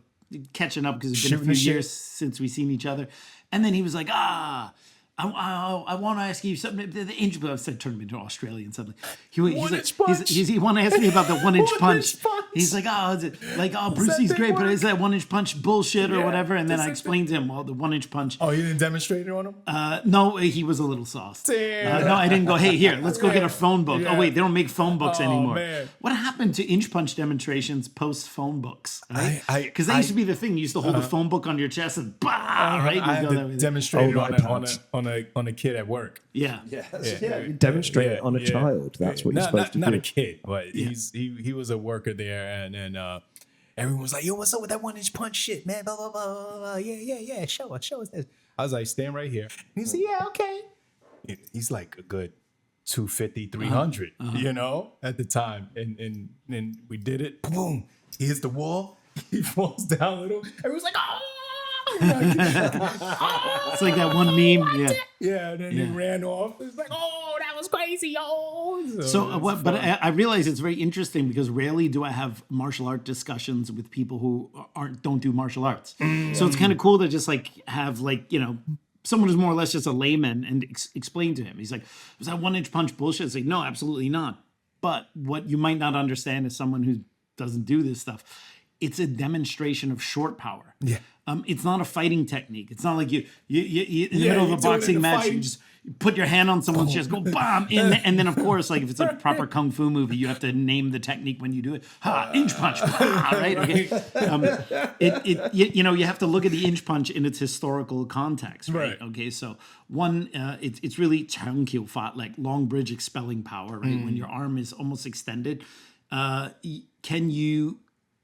catching up because it's been Shooting a the few shit. years since we've seen each other. And then he was like, I want to ask you something. The inch, but I said, turned him into Australian suddenly. He want to ask me about the 1 inch punch. He's like, Brucey's thing great, but work? it's that 1-inch punch bullshit or Yeah, whatever. And then does I that explained to him, well, the 1-inch punch. Oh, you didn't demonstrate it on him? No, he was a little sauced. Damn. No, I didn't go, hey, here, let's go get a phone book. Yeah. Oh, wait, they don't make phone books Oh, anymore. man. What happened to inch punch demonstrations post phone books? Right? I- Because that used to be the thing. You used to hold a phone book on your chest and bah, right? I You had go that to way. demonstrate it Oh, on a kid at work. Yeah. You demonstrate it on a child. That's what you're supposed to not do. a kid, but he was a worker there, and then everyone was like, "Yo, what's up with that 1-inch punch shit, man? Blah blah blah blah blah. Yeah. Show us this." I was like, "Stand right here." And he said, "Yeah, okay." He's like a good 250, 300, you know, at the time, and we did it. Boom! He hits the wall. He falls down a little. Everyone's like, "Oh!" It's like that one meme. Yeah. Yeah, and then he ran off. It's like, "Oh, that was crazy, yo!" So, it's but fun. I realize it's very interesting because rarely do I have martial art discussions with people who don't do martial arts. So it's kind of cool to just like have someone who's more or less just a layman and explain to him. He's like, was that 1-inch punch bullshit? It's like, no, absolutely not. But what you might not understand is someone who doesn't do this stuff. It's a demonstration of short power. Yeah. It's not a fighting technique. It's not like you in the Yeah, middle of you a do it in boxing a match, fight. you just put your hand on someone's chest, go bam, and then of course, like if it's a proper kung fu movie, you have to name the technique when you do it. Inch punch, right? Okay. You have to look at the inch punch in its historical context, right? Okay, so one, it's really Cheung fought like long bridge expelling power, right? When your arm is almost extended, can you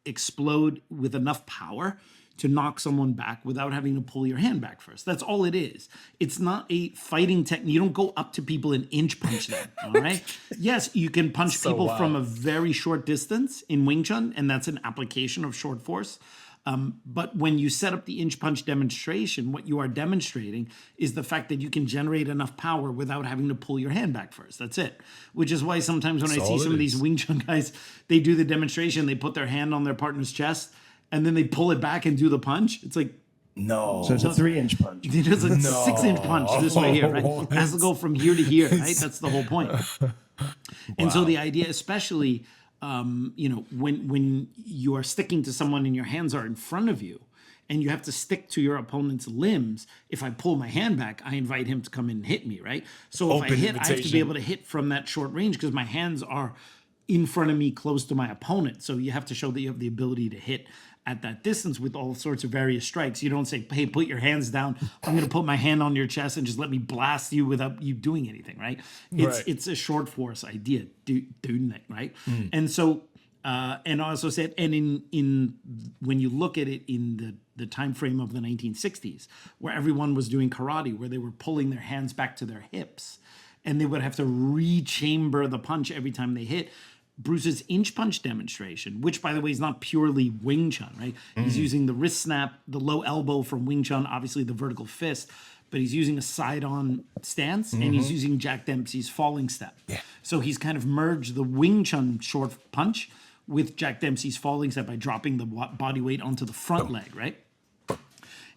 explode with enough power to knock someone back without having to pull your hand back first? That's all it is. It's not a fighting technique. You don't go up to people and inch punch them, all right? Yes, you can punch people from a very short distance in Wing Chun, and that's an application of short force. But when you set up the inch punch demonstration, what you are demonstrating is the fact that you can generate enough power without having to pull your hand back first. That's it. Which is why sometimes when I see some of these Wing Chun guys, they do the demonstration, they put their hand on their partner's chest, and then they pull it back and do the punch. It's like, no. So it's a 3-inch punch. it's a 6-inch punch this way here, right? It has to go from here to here, right? That's the whole point. And so the idea, especially, when you are sticking to someone and your hands are in front of you, and you have to stick to your opponent's limbs. If I pull my hand back, I invite him to come in and hit me, right? So if I hit, I have to be able to hit from that short range because my hands are in front of me, close to my opponent. So you have to show that you have the ability to hit at that distance with all sorts of various strikes. You don't say, hey, put your hands down. I'm going to put my hand on your chest and just let me blast you without you doing anything, right? It's a short force idea, doing that, right? And so, and I also said, and in when you look at it in the time frame of the 1960s, where everyone was doing karate, where they were pulling their hands back to their hips, and they would have to re-chamber the punch every time they hit. Bruce's inch punch demonstration, which, by the way, is not purely Wing Chun, right? He's using the wrist snap, the low elbow from Wing Chun, obviously the vertical fist, but he's using a side-on stance, and he's using Jack Dempsey's falling step. Yeah. So he's kind of merged the Wing Chun short punch with Jack Dempsey's falling step by dropping the body weight onto the front leg, right?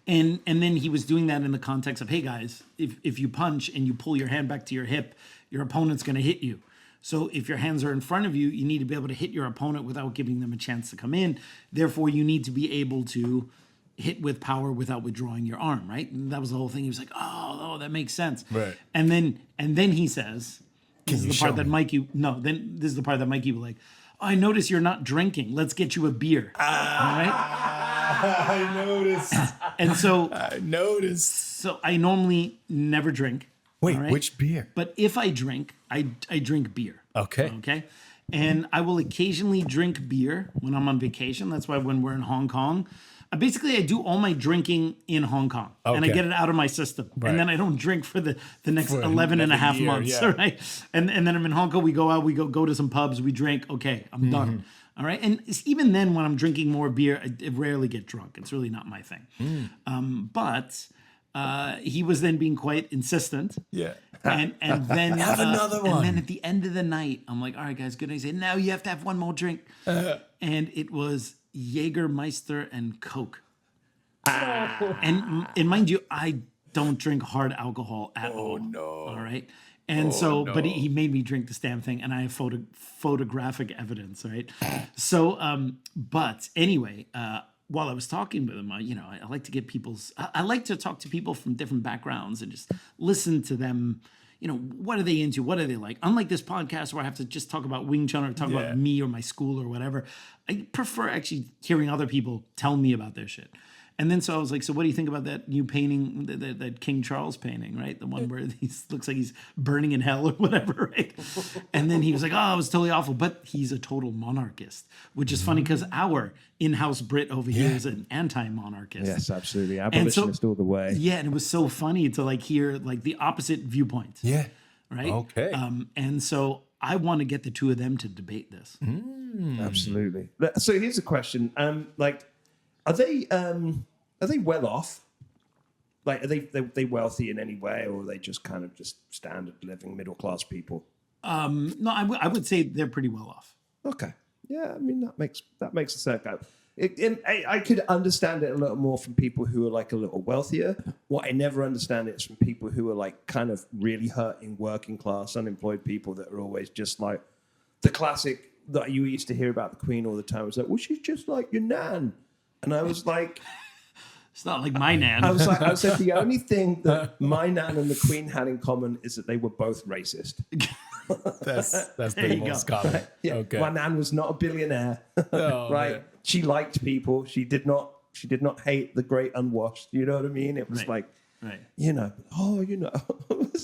And then he was doing that in the context of, hey, guys, if you punch and you pull your hand back to your hip, your opponent's going to hit you. So if your hands are in front of you, you need to be able to hit your opponent without giving them a chance to come in. Therefore, you need to be able to hit with power without withdrawing your arm, right? And that was the whole thing. He was like, oh, that makes sense. Right. And then he says, this is the part that Mikey was like, oh, I notice you're not drinking. Let's get you a beer. All right? I noticed. And so I noticed. So I normally never drink. Wait, which beer? But if I drink, I drink beer. Okay. And I will occasionally drink beer when I'm on vacation. That's why when we're in Hong Kong, basically I do all my drinking in Hong Kong. And I get it out of my system. Right. And then I don't drink for the next 11 and a half months. Yeah. Right. And then I'm in Hong Kong, we go out, we go to some pubs, we drink. Okay, I'm done. All right. And even then when I'm drinking more beer, I rarely get drunk. It's really not my thing. But he was then being quite insistent. Yeah. And then have another one. And then at the end of the night, I'm like, all right, guys, good night. He said, now you have to have one more drink. And it was Jägermeister and Coke. And mind you, I don't drink hard alcohol at all. no. All right. And but he made me drink this damn thing, and I have photographic evidence, right? So, but anyway, while I was talking with him, I like to get I like to talk to people from different backgrounds and just listen to them. What are they into? What are they like? Unlike this podcast where I have to just talk about Wing Chun or talk about me or my school or whatever, I prefer actually hearing other people tell me about their shit. And then so I was like, so what do you think about that new painting, that King Charles painting, right? The one where he looks like he's burning in hell or whatever, right? And then he was like, oh, it was totally awful. But he's a total monarchist, which is funny because our in-house Brit over here is an anti-monarchist. Yes, absolutely. Abolitionist all the way. Yeah, and it was so funny to hear the opposite viewpoint. Yeah. Right? Okay. And so I want to get the two of them to debate this. Absolutely. So here's a question. Are they well off? Are they wealthy in any way, or are they just kind of just standard living middle class people? No, I would say they're pretty well off. Okay, yeah, I mean that makes sense. I could understand it a little more from people who are a little wealthier. What I never understand is from people who are kind of really hurting working class unemployed people that are always just the classic that you used to hear about the Queen all the time. Was well, she's just like your nan. And I was like, it's not like my nan. I said the only thing that my nan and the Queen had in common is that they were both racist. That's the most common. Yeah, okay. My nan was not a billionaire, right? Man. She liked people. She did not hate the great unwashed. You know what I mean? It was right. Was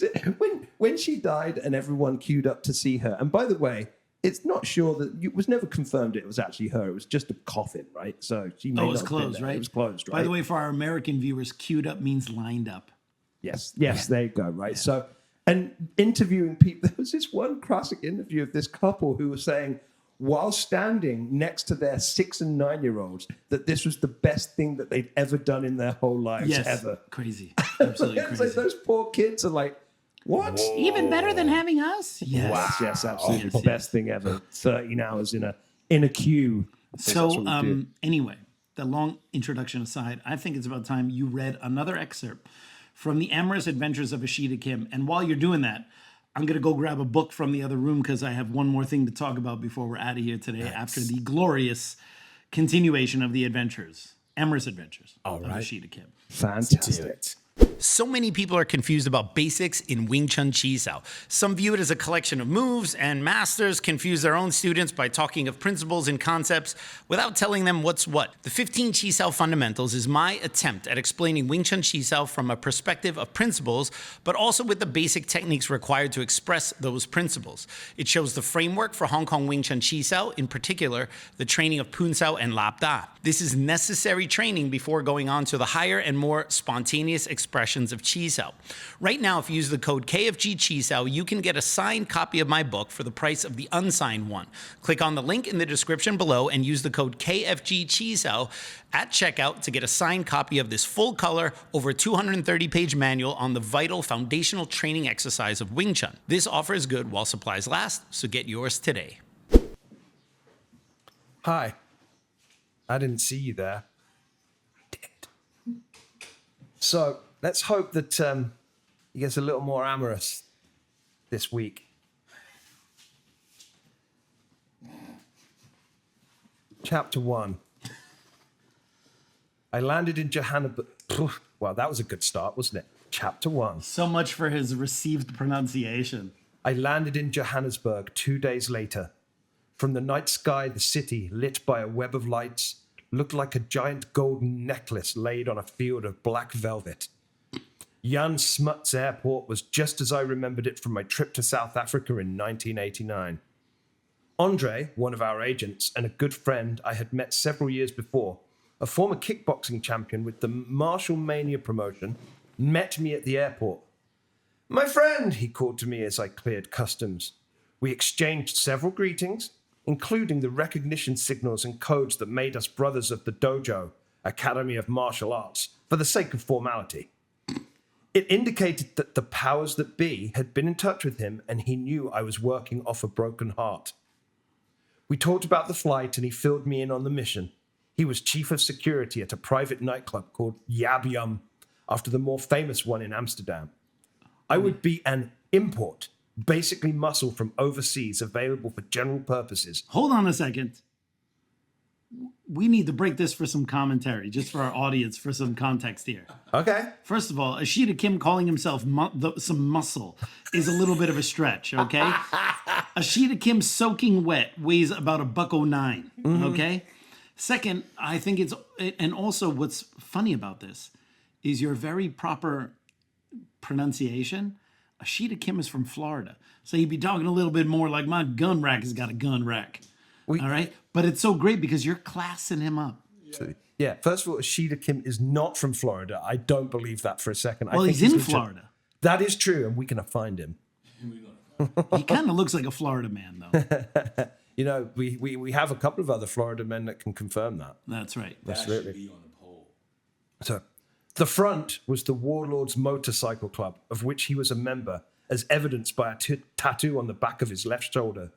it when she died and everyone queued up to see her? And by the way, it's not sure that it was never confirmed it was actually her. It was just a coffin, right? So she may it was not closed, have been there. right? It was closed, right? By the way, for our American viewers, queued up means lined up. Yes, there you go, right? Yeah. So, and interviewing people, there was this one classic interview of this couple who was saying, while standing next to their 6 and 9-year-olds, that this was the best thing that they'd ever done in their whole lives ever. Crazy. Absolutely crazy. Those poor kids are like, what? Whoa. Even better than having us? Yes. Wow. Yes, absolutely. The best thing ever. 13 hours in a queue. So anyway, the long introduction aside, I think it's about time you read another excerpt from The Amorous Adventures of Ashida Kim. And while you're doing that, I'm going to go grab a book from the other room because I have one more thing to talk about before we're out of here today after the glorious continuation of the adventures. Amorous Adventures of Ashida Kim. Fantastic. So many people are confused about basics in Wing Chun Chi Sao. Some view it as a collection of moves, and masters confuse their own students by talking of principles and concepts without telling them what's what. The 15 Chi Sao Fundamentals is my attempt at explaining Wing Chun Chi Sao from a perspective of principles, but also with the basic techniques required to express those principles. It shows the framework for Hong Kong Wing Chun Chi Sao, in particular, the training of Pun Sao and Lap Da. This is necessary training before going on to the higher and more spontaneous expressions of Chi Sao. Right now, if you use the code KFG Chi Sao, you can get a signed copy of my book for the price of the unsigned one. Click on the link in the description below and use the code KFG Chi Sao at checkout to get a signed copy of this full-color, over 230-page manual on the vital foundational training exercise of Wing Chun. This offer is good while supplies last, so get yours today. Hi. I didn't see you there. Did. So let's hope that he gets a little more amorous this week. Chapter 1. I landed in Johannesburg. Well, that was a good start, wasn't it? Chapter 1. So much for his received pronunciation. I landed in Johannesburg 2 days later. From the night sky, the city, lit by a web of lights, looked like a giant golden necklace laid on a field of black velvet. Jan Smuts Airport was just as I remembered it from my trip to South Africa in 1989. Andre, one of our agents, and a good friend I had met several years before, a former kickboxing champion with the Martial Mania promotion, met me at the airport. "My friend," he called to me as I cleared customs. We exchanged several greetings, including the recognition signals and codes that made us brothers of the dojo, Academy of Martial Arts, for the sake of formality. It indicated that the powers that be had been in touch with him and he knew I was working off a broken heart. We talked about the flight and he filled me in on the mission. He was chief of security at a private nightclub called Yab Yum. after the more famous one in Amsterdam. I would be an import, basically muscle from overseas available for general purposes. Hold on a second. We need to break this for some commentary, just for our audience, for some context here. Okay. First of all, Ashida Kim calling himself some muscle is a little bit of a stretch, okay? Ashida Kim soaking wet weighs about $109, okay? Second, I think and also what's funny about this is your very proper pronunciation. Ashida Kim is from Florida, so you'd be talking a little bit more like my gun rack has got a gun rack. All right? But it's so great because you're classing him up. Yeah, first of all, Ashida Kim is not from Florida. I don't believe that for a second. Well, he's in Florida. That is true, and we can find him. He kind of looks like a Florida man, though. You know, we have a couple of other Florida men that can confirm that. That's right. Absolutely. Be on the poll. So, the front was the Warlord's Motorcycle Club, of which he was a member, as evidenced by a tattoo on the back of his left shoulder.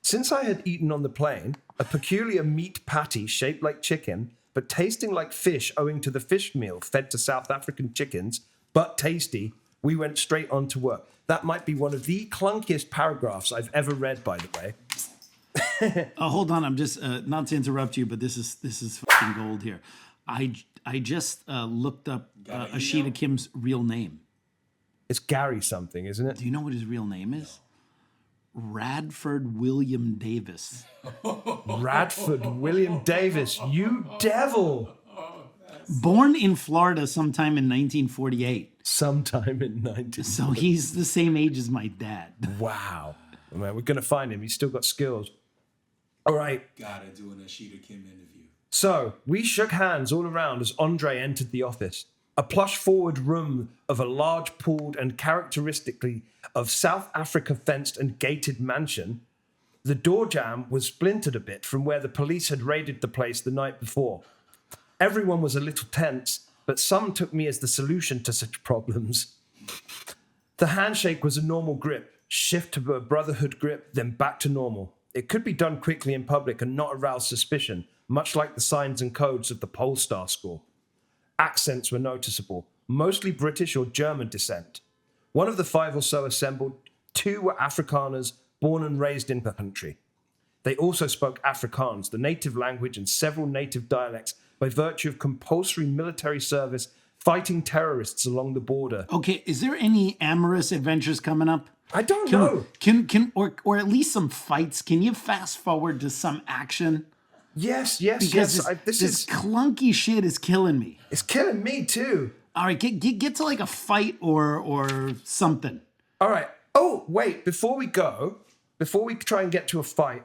Since I had eaten on the plane, a peculiar meat patty shaped like chicken, but tasting like fish owing to the fish meal fed to South African chickens, but tasty, we went straight on to work. That might be one of the clunkiest paragraphs I've ever read, by the way. Hold on, I'm just not to interrupt you, but this is fucking gold here. I just looked up Ashida Kim's real name. It's Gary something, isn't it? Do you know what his real name is? Radford William Davis. Radford William Davis, you devil! Born in Florida sometime in 1948. Sometime in 1948. So he's the same age as my dad. Wow. Man, we're going to find him. He's still got skills. All right. Gotta do an Ashida Kim interview. So we shook hands all around as Andre entered the office. A plush forward room of a large pooled and characteristically of South Africa fenced and gated mansion. The door jamb was splintered a bit from where the police had raided the place the night before. Everyone was a little tense, but some took me as the solution to such problems. The handshake was a normal grip, shift to a brotherhood grip, then back to normal. It could be done quickly in public and not arouse suspicion, much like the signs and codes of the Polestar score. Accents were noticeable, mostly British or German descent. One of the 5 or so assembled, 2 were Afrikaners born and raised in the country. They also spoke Afrikaans, the native language, and several native dialects by virtue of compulsory military service fighting terrorists along the border. Okay, is there any amorous adventures coming up? I don't know. Or at least some fights. Can you fast forward to some action? Yes. Because this clunky shit is killing me. It's killing me too. All right, get to like a fight or something. All right. Oh, wait. Before we try and get to a fight,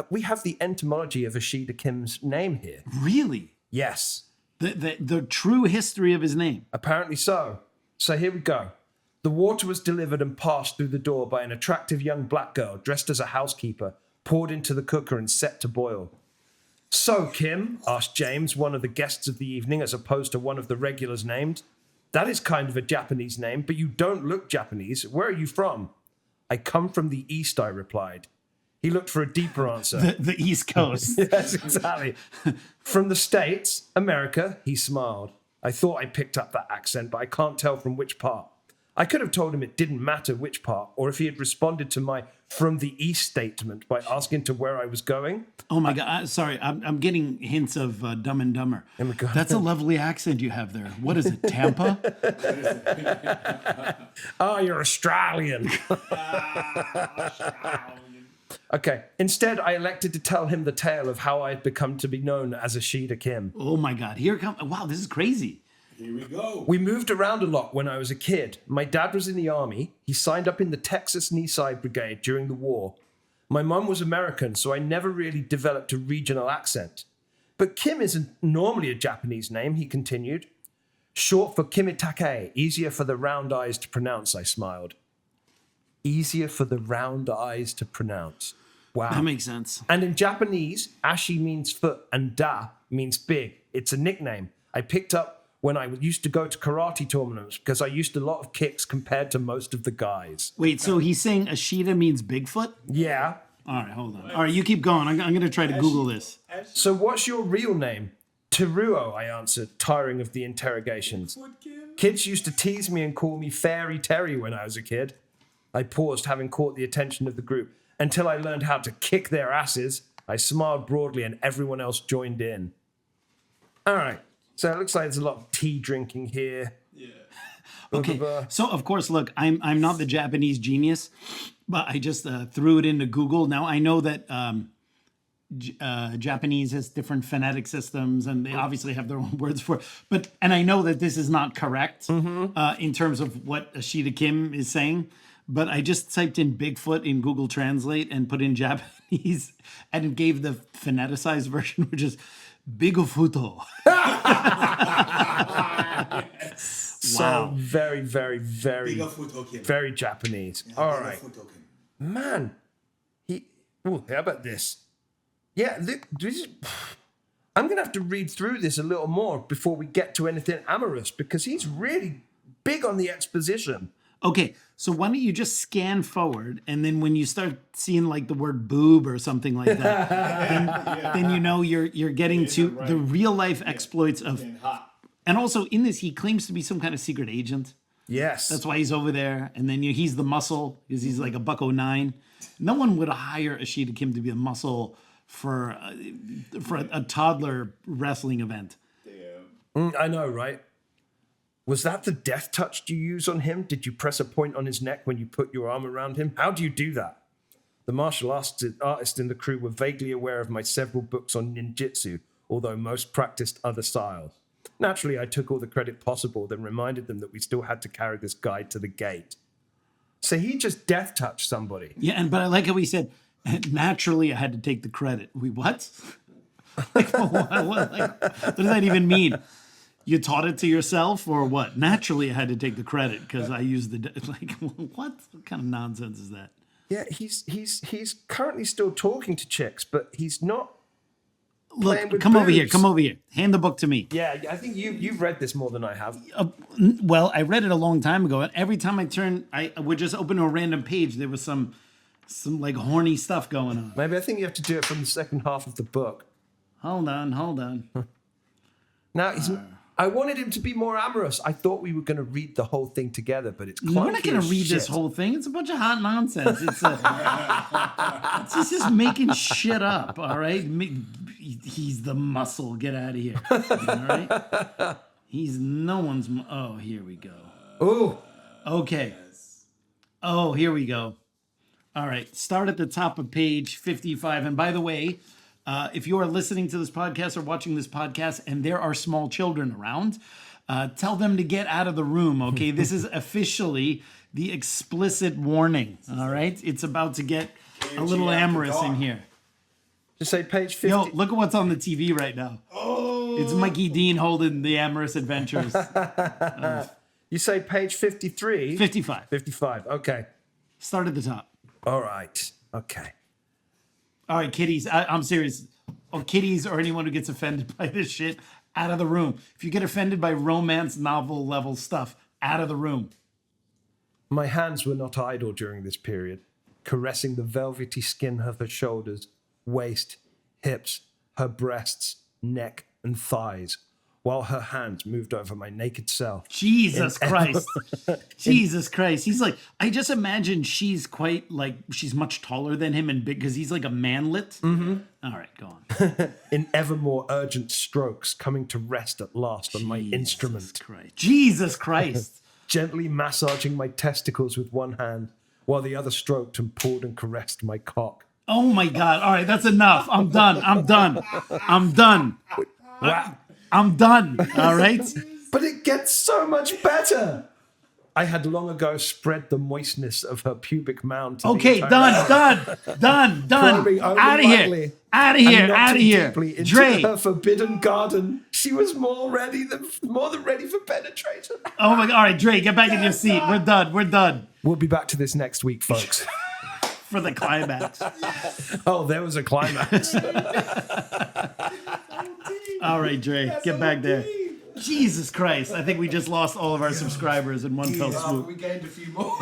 we have the etymology of Ashida Kim's name here. Really? Yes. The true history of his name. Apparently so. So here we go. The water was delivered and passed through the door by an attractive young black girl dressed as a housekeeper, poured into the cooker and set to boil. So, Kim, asked James, one of the guests of the evening, as opposed to one of the regulars named. That is kind of a Japanese name, but you don't look Japanese. Where are you from? I come from the East, I replied. He looked for a deeper answer. The East Coast. Yes, exactly. From the States, America, he smiled. I thought I picked up that accent, but I can't tell from which part. I could have told him it didn't matter which part, or if he had responded to my from the East statement by asking to where I was going. Oh my God, sorry, I'm getting hints of Dumb and Dumber. Oh my God. That's a lovely accent you have there. What is it, Tampa? Oh, you're Australian. Okay, instead I elected to tell him the tale of how I had become to be known as Ashida Kim. Oh my God, here comes, wow, this is crazy. Here we go. We moved around a lot when I was a kid. My dad was in the army. He signed up in the Texas Knee-Side Brigade during the war. My mum was American, so I never really developed a regional accent. But Kim isn't normally a Japanese name, he continued. Short for Kimitake, easier for the round eyes to pronounce, I smiled. Easier for the round eyes to pronounce. Wow. That makes sense. And in Japanese, ashi means foot and da means big. It's a nickname I picked up when I used to go to karate tournaments because I used a lot of kicks compared to most of the guys. Wait, so he's saying Ashida means Bigfoot? Yeah. All right, hold on. All right, you keep going. I'm going to try to Google this. So what's your real name? Teruo, I answered, tiring of the interrogations. Kids used to tease me and call me Fairy Terry when I was a kid. I paused, having caught the attention of the group, until I learned how to kick their asses. I smiled broadly and everyone else joined in. All right, so it looks like there's a lot of tea drinking here. Yeah. Okay, so of course, look, I'm not the Japanese genius, but I just threw it into Google. Now, I know that Japanese has different phonetic systems, and they obviously have their own words for it. And I know that this is not correct in terms of what Ashida Kim is saying. But I just typed in Bigfoot in Google Translate and put in Japanese, and it gave the phoneticized version, which is Bigofuto. So very, very, very, very Japanese. All right. Man. How about this? Yeah, I'm going to have to read through this a little more before we get to anything amorous, because he's really big on the exposition. Okay, so why don't you just scan forward, and then when you start seeing like the word boob or something like that, then you know you're getting to the real life exploits of. And also in this, he claims to be some kind of secret agent. Yes, that's why he's over there. And then he's the muscle because he's like a $109. No one would hire Ashida Kim to be a muscle for a toddler wrestling event. I know, right? Was that the death touch you use on him? Did you press a point on his neck when you put your arm around him? How do you do that? The martial artists in the crew were vaguely aware of my several books on ninjutsu, although most practiced other styles. Naturally, I took all the credit possible, then reminded them that we still had to carry this guide to the gate. So he just death touched somebody. Yeah, but I like how he said, naturally, I had to take the credit. What? What does that even mean? You taught it to yourself or what? Naturally, I had to take the credit because I used what kind of nonsense is that? Yeah, he's currently still talking to chicks, but he's not. Look, come over here. Come over here. Hand the book to me. Yeah, I think you've read this more than I have. Well, I read it a long time ago, and every time I would just open a random page. There was some like horny stuff going on. Maybe I think you have to do it from the second half of the book. Hold on. Now I wanted him to be more amorous. I thought we were going to read the whole thing together, but it's clunky. We're not going to read this whole thing. It's a bunch of hot nonsense. It's just making shit up, all right? He's the muscle. Get out of here, all right? He's no one's... Oh, here we go. Oh. Okay. Oh, here we go. All right. Start at the top of page 55. And by the way... if you are listening to this podcast or watching this podcast and there are small children around, tell them to get out of the room, okay? This is officially the explicit warning, all right? It's about to get a little amorous in here. Just say page 50. Yo, look at what's on the TV right now. Oh! It's Mikey Deane holding the amorous adventures. You say page 53? 55. 55, okay. Start at the top. All right, okay. All right, kiddies, I'm serious. Or kiddies or anyone who gets offended by this shit, out of the room. If you get offended by romance novel level stuff, out of the room. My hands were not idle during this period, caressing the velvety skin of her shoulders, waist, hips, her breasts, neck, and thighs, while her hands moved over my naked self. Jesus Christ. Jesus Christ. He's like, I just imagine she's she's much taller than him and big because he's like a manlet. Mm-hmm. All right, go on. In ever more urgent strokes, coming to rest at last on my instrument. Jesus Christ. Gently massaging my testicles with one hand, while the other stroked and pulled and caressed my cock. Oh my God. All right, that's enough. I'm done. Wow. I'm done, all right? But it gets so much better. I had long ago spread the moistness of her pubic mound. Okay, done. Out of here. Into Dre. her forbidden garden. She was more than ready for penetration. Oh my God. All right, Dre, get back in your seat. We're done. We'll be back to this next week, folks. For the climax. Oh, there was a climax. All right, Dre, get back there. Jesus Christ. I think we just lost all of our subscribers in one fell swoop. We gained a few more.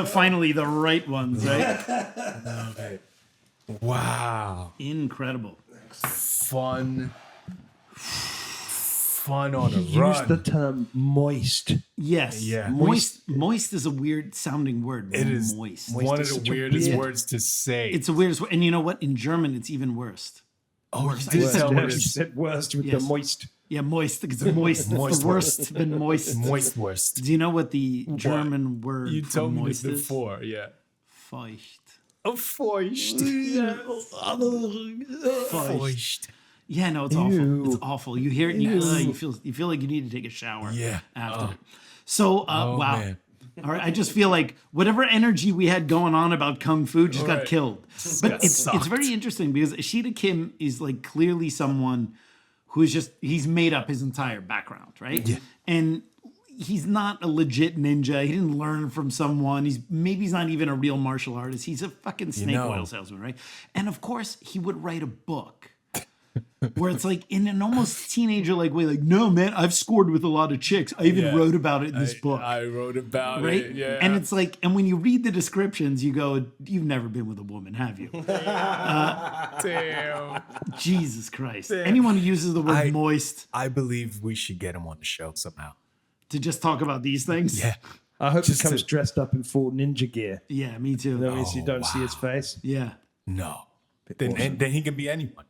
Finally, the right ones, right? Wow. Incredible. fun on a Use run. the term moist. Yes. Yeah. Moist is a weird sounding word. It is moist. one of is the such a weirdest weird- words to say. It's the weirdest word. And you know what? In German, it's even worse. worst. I said You worst. said worst with Yes. the moist. Yeah, moist. It's moist. It's Moist the worst than moist. Moist worst. Do you know what the German word You for told me moist this is? before, yeah. Feucht. Oh, feucht. Feucht. Yeah, no, it's awful. Ew. It's awful. You hear it, and you feel like you need to take a shower. Yeah. After. So, wow. man. All right, I just feel like whatever energy we had going on about kung fu just got Right. killed. But got it's sucked. very interesting because Ashida Kim is like clearly someone who's he's made up his entire background, right? Yeah. And he's not a legit ninja. He didn't learn from someone. He's not even a real martial artist. He's a fucking snake oil salesman, right? And of course, he would write a book where it's like in an almost teenager like way, like, no man, I've scored with a lot of chicks. I even wrote about it in this book. I wrote about Right? it, yeah. And it's like, and when you read the descriptions, you go, you've never been with a woman, have you? Damn. Jesus Christ. Anyone who uses the word moist I believe we should get him on the show somehow. to just talk about these things. Yeah. I hope he Just comes to- dressed up in full ninja gear. Yeah, me too. That means you don't see his face. Yeah. No. Then he can be anyone.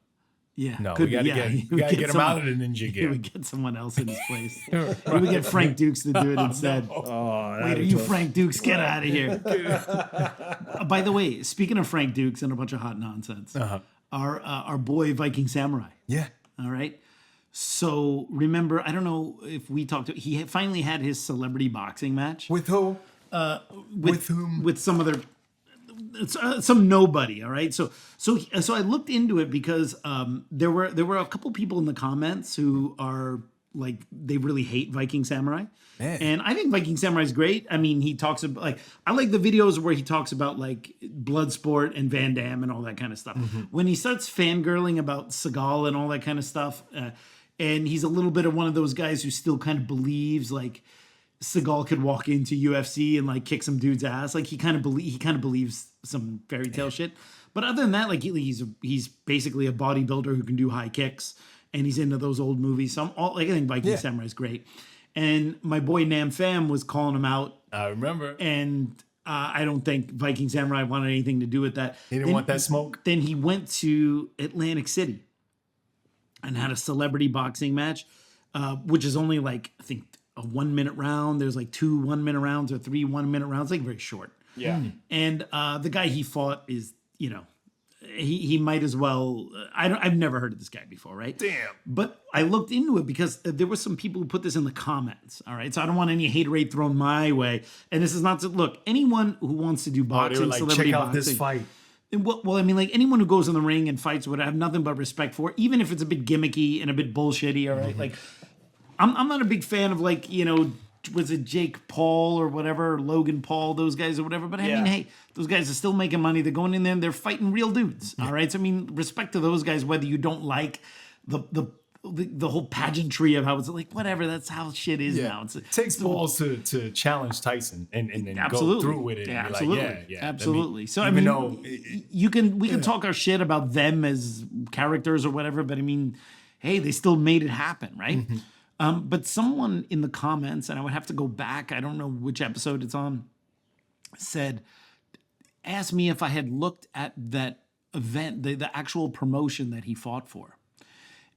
Yeah. No, could we gotta be, yeah. get He we would gotta get him someone- out of the ninja He gear. would get someone else in his place. He would get Frank Dukes to do it instead. Wait, are you Frank Dukes? Get out of here. By the way, speaking of Frank Dukes and a bunch of hot nonsense, our boy Viking Samurai. Yeah. All right. So remember, I don't know if we talked. He finally had his celebrity boxing match With who? With whom? with some other, some nobody. All right. So I looked into it because there were a couple people in the comments who are like they really hate Viking Samurai. Man. And I think Viking Samurai is great. I mean, he talks about like I like the videos where he talks about like Bloodsport and Van Damme and all that kind of stuff. When he starts fangirling about Seagal and all that kind of stuff, and he's a little bit of one of those guys who still kind of believes like Seagal could walk into UFC and like kick some dude's ass. Like he kind of believes some fairy tale shit. But other than that, like he's basically a bodybuilder who can do high kicks, and he's into those old movies. So I think Viking Samurai is great. And my boy Nam Pham was calling him out, I remember. and I don't think Viking Samurai wanted anything to do with that. He didn't want that smoke. Then he went to Atlantic City and had a celebrity boxing match, which is only like I think a 1 minute round. There's like 2 1 minute rounds or 3 1 minute rounds, like very short. Yeah. And the guy he fought is, he might as well. I've never heard of this guy before, right? Damn. But I looked into it because there were some people who put this in the comments. All right, so I don't want any haterade thrown my way. And this is not to look anyone who wants to do Oh, they boxing, were like, celebrity check out boxing. this fight. Well, I mean, like anyone who goes in the ring and fights would have nothing but respect for, even if it's a bit gimmicky and a bit bullshitty. All right, like I'm not a big fan of like was it Jake Paul or whatever, or Logan Paul, those guys or whatever. But I mean, hey, those guys are still making money. They're going in there and they're fighting real dudes. All right. So I mean, respect to those guys, whether you don't like the whole pageantry of how it's like, whatever, that's how shit is now. It takes balls to challenge Tyson and go Absolutely. through with it. Yeah, and be absolutely. like, yeah. Absolutely. So I even mean, though we can talk our shit about them as characters or whatever, but I mean, hey, they still made it happen, right? But someone in the comments, and I would have to go back, I don't know which episode it's on, asked me if I had looked at that event, the actual promotion that he fought for.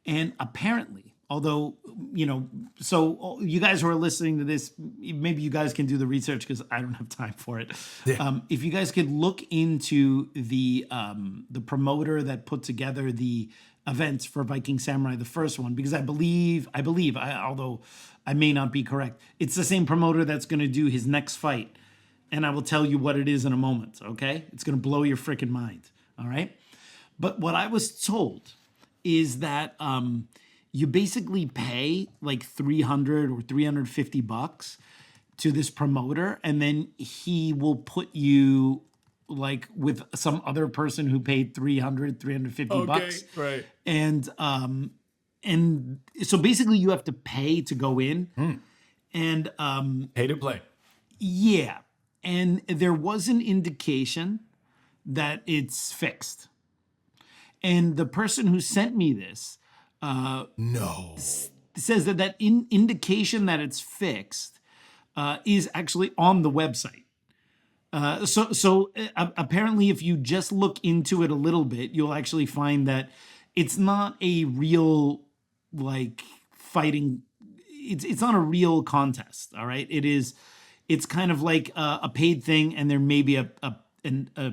And apparently, although, so you guys who are listening to this, maybe you guys can do the research because I don't have time for it. Yeah. If you guys could look into the promoter that put together the events for Viking Samurai, the first one, because I believe, although I may not be correct, it's the same promoter that's going to do his next fight. And I will tell you what it is in a moment, okay? It's going to blow your freaking mind, all right? But what I was told is that you basically pay like $300 or $350 to this promoter, and then he will put you like with some other person who paid $350. right. And so basically you have to pay to go in. And Pay to play. yeah. And there was an indication that it's fixed. And the person who sent me this No. says that indication that it's fixed is actually on the website. So apparently, if you just look into it a little bit, you'll actually find that it's not a real fighting. It's not a real contest. All right, it's kind of like a paid thing, and there may be a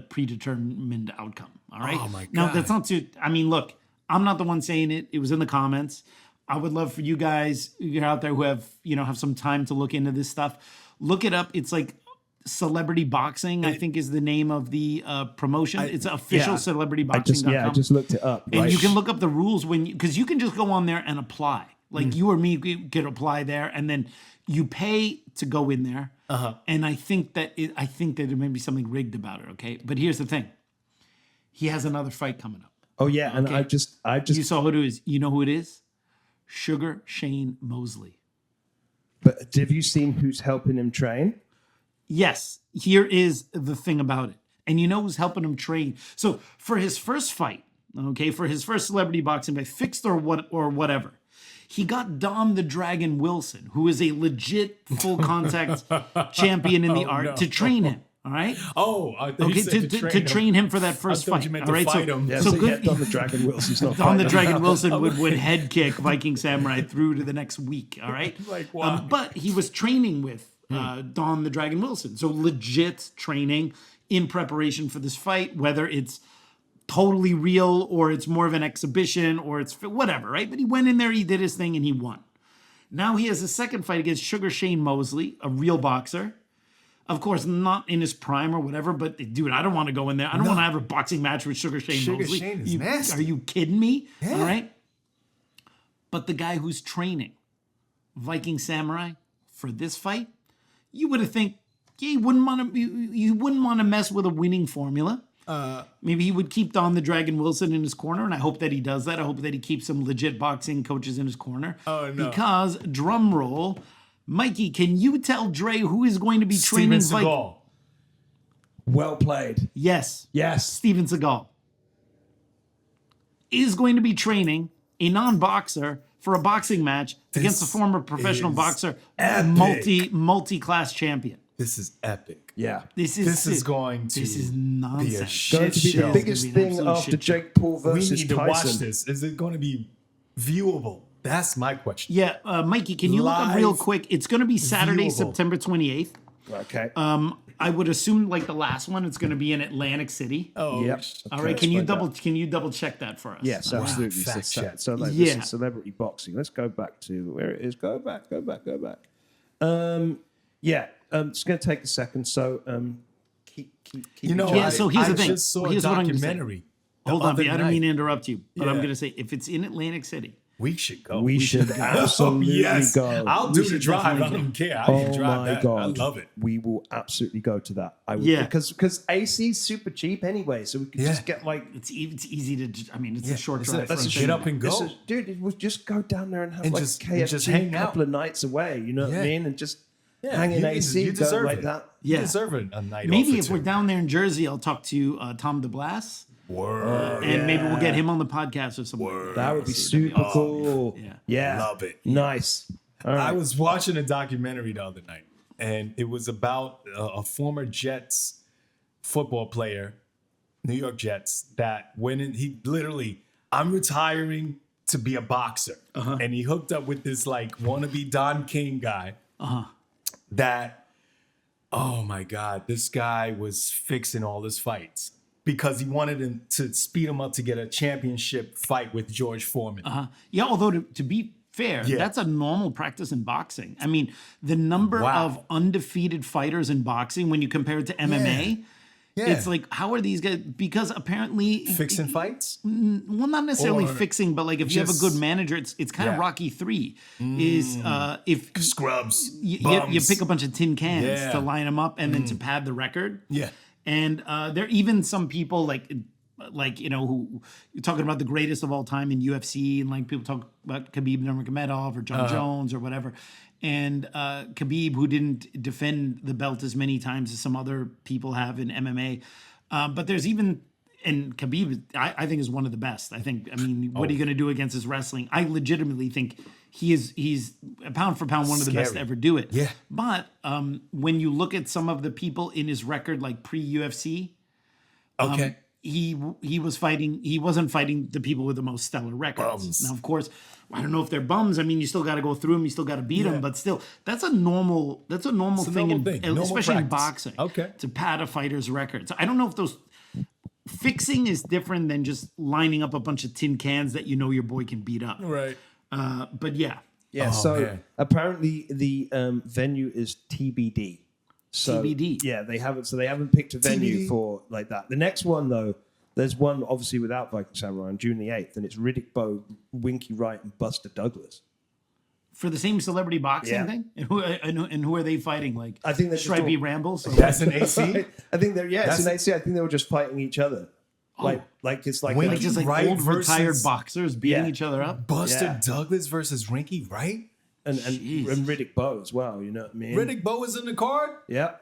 predetermined outcome. All right. Oh my God. Now that's not too. I mean, look, I'm not the one saying it. It was in the comments. I would love for you guys you're out there who have some time to look into this stuff. Look it up. It's like Celebrity Boxing, I think is the name of the promotion. It's official celebrityboxing.com. I just looked it up. And you can look up the rules because you can just go on there and apply. Like you or me could apply there, and then you pay to go in there. And I think that there may be something rigged about it. Okay, but here's the thing: he has another fight coming up. Oh yeah, and I just You saw who it is. You know who it is? Sugar Shane Mosley. But have you seen who's helping him train? Yes, here is the thing about it. And you know who's helping him train? So for his first fight, for his first celebrity boxing fight, fixed or whatever, he got Don the Dragon Wilson, who is a legit full contact champion in the art, to train him. All right. Oh, I thought you said to train him for that first fight. You meant all to right, fight him. Yeah, so so good. Don the Dragon Wilson's not Don the fighting. Dragon Wilson would head kick Viking Samurai through to the next week. All right. Wow. But he was training with Don the Dragon Wilson, so legit training in preparation for this fight, whether it's totally real or it's more of an exhibition or it's whatever, right? But he went in there, he did his thing, and he won. Now he has a second fight against Sugar Shane Mosley, a real boxer. Of course, not in his prime or whatever, but dude, I don't want to go in there. I don't want to have a boxing match with Sugar Shane Mosley. Shane is nasty. Are you kidding me? Yeah. All right. But the guy who's training Viking Samurai for this fight, you would have think you wouldn't want to mess with a winning formula. Maybe he would keep Don the Dragon Wilson in his corner, and I hope that he does that. I hope that he keeps some legit boxing coaches in his corner. Oh, no. Because, drum roll, Mikey, can you tell Dre who is going to be training Steven Viking? Seagal. Well played. Yes. Yes. Steven Seagal is going to be training a non-boxer for a boxing match against a former professional is boxer, epic. multi-class champion. This is epic. Yeah. This is going to This is be a nonsense. Going shit to be show. the biggest It's gonna be an thing absolute after shit show. Jake Paul We versus need to Tyson. watch this. Is it going to be viewable? That's my question. Yeah, Mikey, can you look up real Live, quick? It's going to be Saturday, viewable. September 28th. Okay. I would assume like the last one, it's going to be in Atlantic City. Oh, Yep. All right, can you double check that for us? Yes, absolutely. Fact So, check. so like, Yeah. this is celebrity boxing. Let's go back to where it is. Go back. It's going to take a second. So, keep. You know, Yeah, so here's the thing. just saw Here's a what I'm gonna say. documentary. the Hold on, other I don't mean to night. interrupt you, but I'm Yeah. going to say if it's in Atlantic City, We should go. We should absolutely yes. go. I'll We do the should drive. I definitely don't care. I Oh can drive my that. god! I love it. We will absolutely go to that. I would, Yeah. because AC's super cheap anyway, so we could just get like. it's easy to. I mean, it's a short drive. let's from just Sydney. get up and go. Dude, it was just go down there and have And like just- KFG just hang a out. couple of nights away. You know what I Yeah. mean? And just Yeah, hang in you- AC, you go deserve like it. that. You Yeah. deserve a night Maybe off. if we're down there in Jersey, I'll talk to Tom DeBlas, Word. and maybe we'll get him on the podcast or something. That would be super cool. Yeah. Yeah, Love it. Nice. All right. I was watching a documentary the other night, and it was about a former Jets football player, New York Jets, that went in. He literally, I'm retiring to be a boxer, and he hooked up with this like wannabe Don King guy. That, oh my God, this guy was fixing all his fights because he wanted him to speed him up to get a championship fight with George Foreman. Yeah, although to be fair, Yeah. that's a normal practice in boxing. I mean, the number Wow. of undefeated fighters in boxing, when you compare it to MMA, Yeah. it's like, how are these guys? Because apparently, Fixing fights? well, not necessarily Or fixing, but like if you have a just- good manager, it's kind of Yeah. Rocky 3. Is if Scrubs. you bums. pick a bunch of tin cans Yeah. to line them up and then to pad the record. Yeah. And there are even some people like who you're talking about the greatest of all time in UFC, and like people talk about Khabib Nurmagomedov or John Jones or whatever. And Khabib, who didn't defend the belt as many times as some other people have in MMA, but there's even and Khabib, I think, is one of the best. I mean, what are you going to do against his wrestling? I legitimately think he's pound for pound one of the best to ever do it. Yeah. But when you look at some of the people in his record, like pre-UFC, he wasn't fighting the people with the most stellar records. Bums. Now, of course, I don't know if they're bums. I mean, you still got to go through them. You still got to beat them. But still, that's a normal thing, normal thing. especially in Normal boxing. Okay. To pad a fighter's records. I don't know if those fixing is different than just lining up a bunch of tin cans that you know your boy can beat up. Right. But yeah. Yeah. Man. Apparently the venue is TBD. So, TBD. Yeah, they haven't picked a venue TBD. for like that. The next one though, there's one obviously without Viking Samurai on June the 8th, and it's Riddick Bowe, Winky Wright, and Buster Douglas. For the same celebrity boxing Yeah. thing? And who are they fighting? Like, I think they're just Stripey all- Rambles? That's an AC. I think it's an AC. I think they were just fighting each other. Like it's like Winky Like just like Wright old retired versus- boxers beating Yeah. each other up? Buster Yeah. Douglas versus Rinky Wright. and Jeez. Riddick Bowe as well. You know what I mean? Riddick Bowe is in the card. Yeah,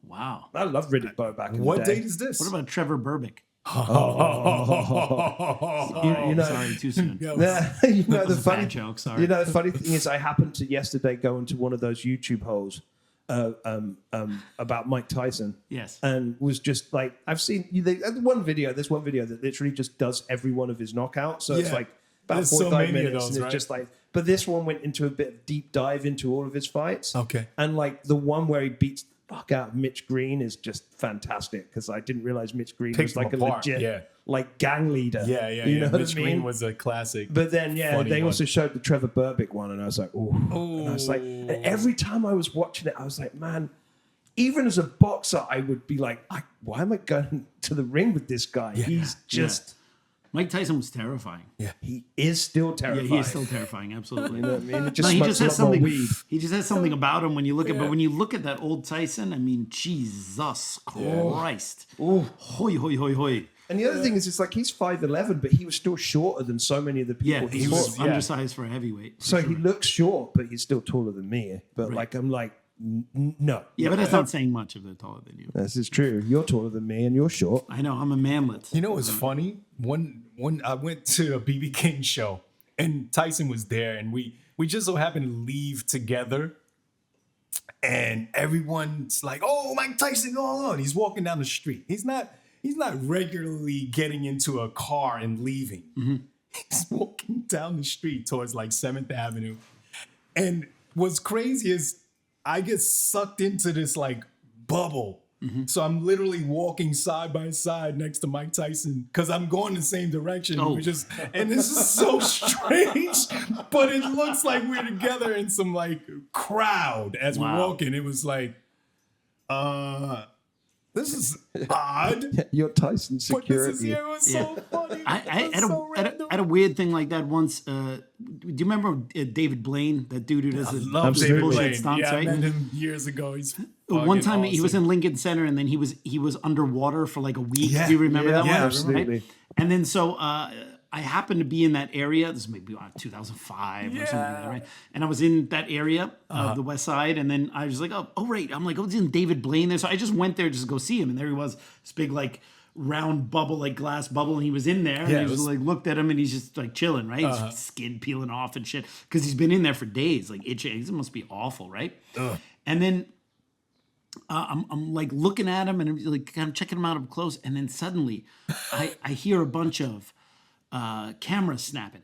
Wow. I love Riddick Bowe back in What the day. date is this? What about Trevor Burbick? You know, Sorry, too soon. you know the funny Bad joke, sorry. You know the funny thing is, I happened to yesterday go into one of those YouTube holes about Mike Tyson. Yes. And was just like, I've seen there's one video that literally just does every one of his knockouts. So it's Yeah. like about There's so 45 many of minutes, those, and right? it's just like. But this one went into a bit of deep dive into all of his fights. Okay. And like the one where he beats the fuck out of Mitch Green is just fantastic because I didn't realize Mitch Green Picked was like him a apart, legit yeah. like gang leader. Yeah, yeah, You yeah. know what Mitch I mean? Green was a classic. But then, funny they one. also showed the Trevor Burbick one, and I was like, oh. And I was like, and every time I was watching it, I was like, man, even as a boxer, I would be like, why am I going to the ring with this guy? He's just, Mike Tyson was terrifying. he is still Yeah, terrifying. he is still terrifying. Absolutely. You know what I mean? It just No, he smokes just has a lot more something. weed. He just has something about him when you look at. But when you look at that old Tyson, I mean, Jesus Christ! Hoi hoi hoi hoi! And the other thing is, it's like he's 5'11", but he was still shorter than so many of the Yeah, people he was fought. undersized for a heavyweight. So he looks short, but he's still taller than me. But like, I'm like, no. Yeah, but that's not saying much if they're taller than you. This is true. You're taller than me, and you're short. I know. I'm a manlet. You know what's funny? When I went to a BB King show and Tyson was there, and we just so happened to leave together, and everyone's like, "Oh, Mike Tyson, going on?" He's walking down the street. He's not regularly getting into a car and leaving. He's walking down the street towards like 7th Avenue, and what's crazy is I get sucked into this like bubble. So I'm literally walking side by side next to Mike Tyson because I'm going the same direction. Oh. And this is so strange, but it looks like we're together in some like crowd as we're Wow. walking. It was like, this is odd. You're Tyson But this is security. here was so funny. I It was so random. had a weird thing like that once. Do you remember David Blaine, that dude who does the Love those David bullshit Blaine. stomps, Yeah, I right? met him years ago. He's One fucking time he was awesome. in Lincoln Center, and then he was underwater for like a week. Yeah. Do you remember that Yeah, one? absolutely. Right? And then so I happened to be in that area. This is maybe 2005 or something like that, right? And I was in that area of the West Side, and then I was like, oh right. I'm like, isn't David Blaine there? So I just went there just to go see him, and there he was, this big like round bubble, like glass bubble, and he was in there, and Yeah, he it was was- like looked at him, and he's just like chilling, right? His skin peeling off and shit because he's been in there for days, like itching. It must be awful, right? And then. I'm like looking at him and I'm like kind of checking him out up close, and then suddenly I hear a bunch of cameras snapping,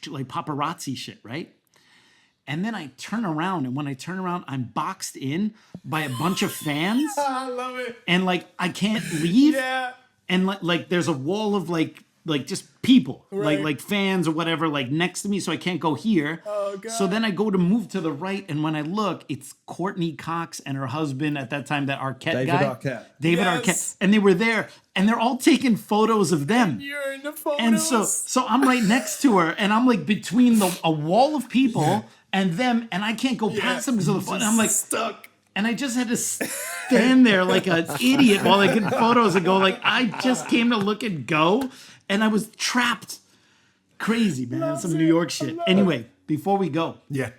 like paparazzi shit, right? And then I turn around, and when I turn around, I'm boxed in by a bunch of fans, I love it. and like I can't leave, Yeah. and like there's a wall of like just people, Right. like fans or whatever, like next to me, so I can't go here. Oh, God. So then I go to move to the right, and when I look, it's Courtney Cox and her husband at that time, that Arquette David guy, Arquette. David Yes. Arquette, and they were there, and they're all taking photos of them. You're in the photos. And so I'm right next to her, and I'm like between a wall of people and them, and I can't go past them because of the photo. And I'm like stuck. and I just had to stand there like an idiot while I get photos and go like, I just came to look and go, and I was trapped. Crazy, man. Some New York shit. Anyway, before we go, Yeah.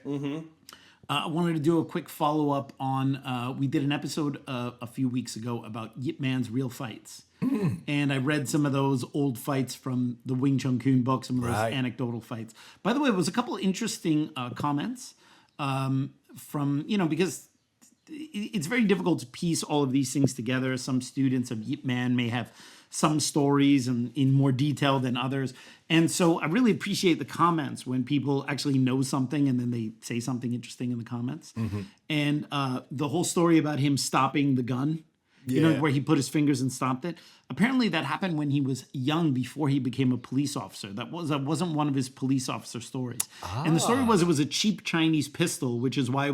I wanted to do a quick follow-up on, we did an episode a few weeks ago about Yip Man's real fights. And I read some of those old fights from the Wing Chun Kung book, some of those anecdotal fights. By the way, it was a couple of interesting comments from, because it's very difficult to piece all of these things together. Some students of Yip Man may have some stories and in more detail than others. And so I really appreciate the comments when people actually know something and then they say something interesting in the comments. And the whole story about him stopping the gun, where he put his fingers and stopped it. Apparently that happened when he was young before he became a police officer. That wasn't one of his police officer stories. And the story was it was a cheap Chinese pistol, which is why he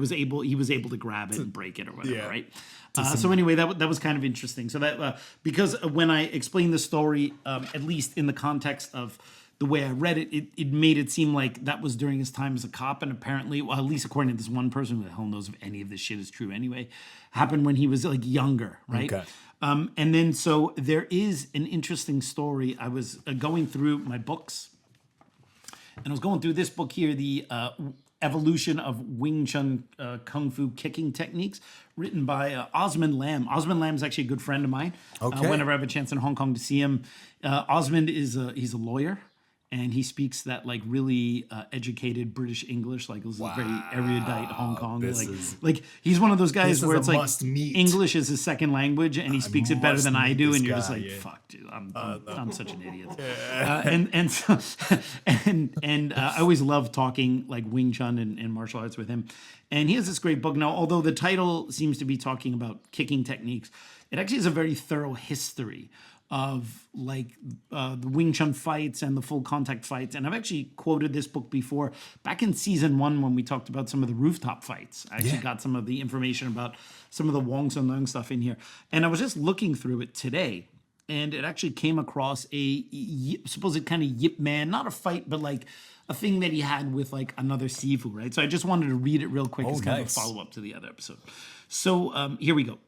was able to grab it and break it or whatever, right? So anyway, that was kind of interesting. So that because when I explained the story, at least in the context of the way I read it, it made it seem like that was during his time as a cop, and apparently, well, at least according to this one person, who the hell knows if any of this shit is true anyway, happened when he was like younger, right? Okay. And then so there is an interesting story. I was going through my books, and I was going through this book here, the Evolution of Wing Chun Kung Fu Kicking Techniques, written by Osmond Lam. Osmond Lam is actually a good friend of mine. Okay. Whenever I have a chance in Hong Kong to see him, Osmond he's a lawyer. And he speaks that like really educated British English, like it was very erudite Hong Kong. Like he's one of those guys where it's like English is his second language, and he speaks it better than I do, and you're just like, fuck, dude, I'm such an idiot. And I always love talking like Wing Chun and martial arts with him. And he has this great book now. Although the title seems to be talking about kicking techniques, it actually is a very thorough history of like the Wing Chun fights and the full contact fights. And I've actually quoted this book before back in season 1 when we talked about some of the rooftop fights. I actually got some of the information about some of the Wong Sun Leung stuff in here. And I was just looking through it today, and it actually came across a supposed kind of Yip Man, not a fight, but like a thing that he had with like another Sifu, right? So I just wanted to read it real quick as kind of a follow-up to the other episode. So here we go.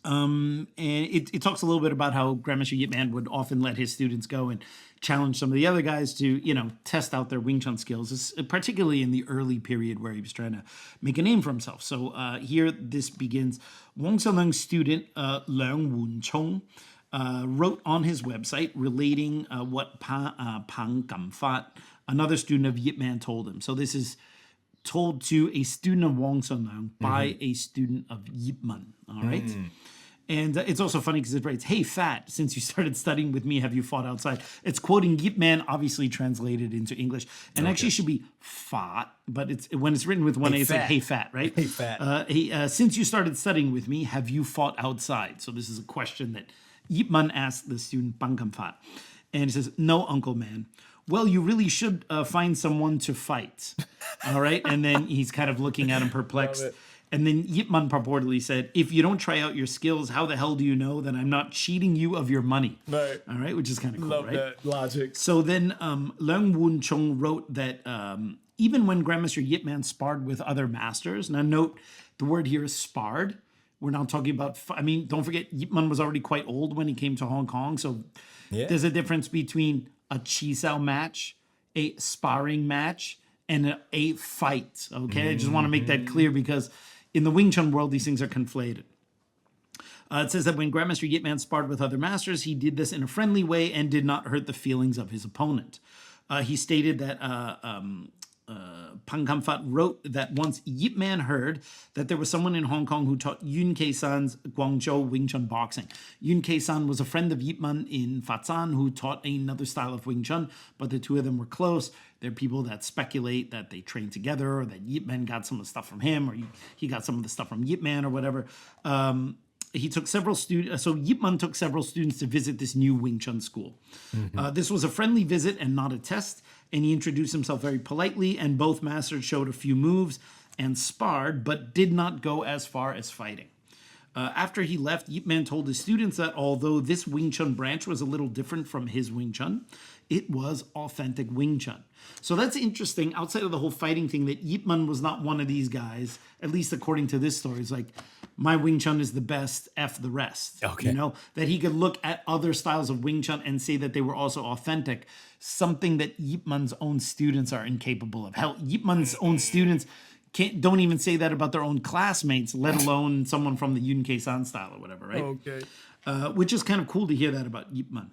And it talks a little bit about how Grandmaster Yip Man would often let his students go and challenge some of the other guys to, test out their Wing Chun skills, particularly in the early period where he was trying to make a name for himself. So here this begins. Wong Sun Leung's student, Leung Woon Chung, wrote on his website relating what Pang Gam Fat, another student of Yip Man, told him. So this is told to a student of Wong Sun Leung by a student of Yip Man, all right? And it's also funny because it writes, "Hey, fat, since you started studying with me, have you fought outside?" It's quoting Yip Man, obviously translated into English. And actually should be fat, but when it's written with one A, it's like, "Hey, fat," right? Hey, fat. Since you started studying with me, have you fought outside? So this is a question that Yip Man asked the student, Pang Gam Fat. And he says, "No, Uncle Man. Well, you really should find someone to fight." All right? And then he's kind of looking at him perplexed. And then Yip Man purportedly said, "If you don't try out your skills, how the hell do you know that I'm not cheating you of your money?" Right. All right, which is kind of cool, right? Love that logic. So then Leung Woon Chung wrote that even when Grandmaster Yip Man sparred with other masters, now note the word here is sparred. We're not talking about, don't forget, Yip Man was already quite old when he came to Hong Kong. So there's a difference between a Chi-Sao match, a sparring match, and a fight, okay? I just want to make that clear because in the Wing Chun world, these things are conflated. It says that when Grandmaster Yip Man sparred with other masters, he did this in a friendly way and did not hurt the feelings of his opponent. He stated that Pang Gam Fat wrote that once Yip Man heard that there was someone in Hong Kong who taught Yun Kei-san's Guangzhou Wing Chun boxing. Yun Kei-san was a friend of Yip Man in Fatzan who taught another style of Wing Chun, but the two of them were close. There are people that speculate that they trained together or that Yip Man got some of the stuff from him or he got some of the stuff from Yip Man or whatever. He took several students. So Yip Man took several students to visit this new Wing Chun school. This was a friendly visit and not a test. And he introduced himself very politely, and both masters showed a few moves and sparred, but did not go as far as fighting. After he left, Yip Man told his students that although this Wing Chun branch was a little different from his Wing Chun, it was authentic Wing Chun. So that's interesting, outside of the whole fighting thing, that Yip Man was not one of these guys, at least according to this story. It's like, my Wing Chun is the best, F the rest. Okay. That he could look at other styles of Wing Chun and say that they were also authentic, something that Yip Man's own students are incapable of. Hell, Yip Man's own students don't even say that about their own classmates, let alone someone from the U.S.A. style or whatever, right? Okay. Which is kind of cool to hear that about Yip Man.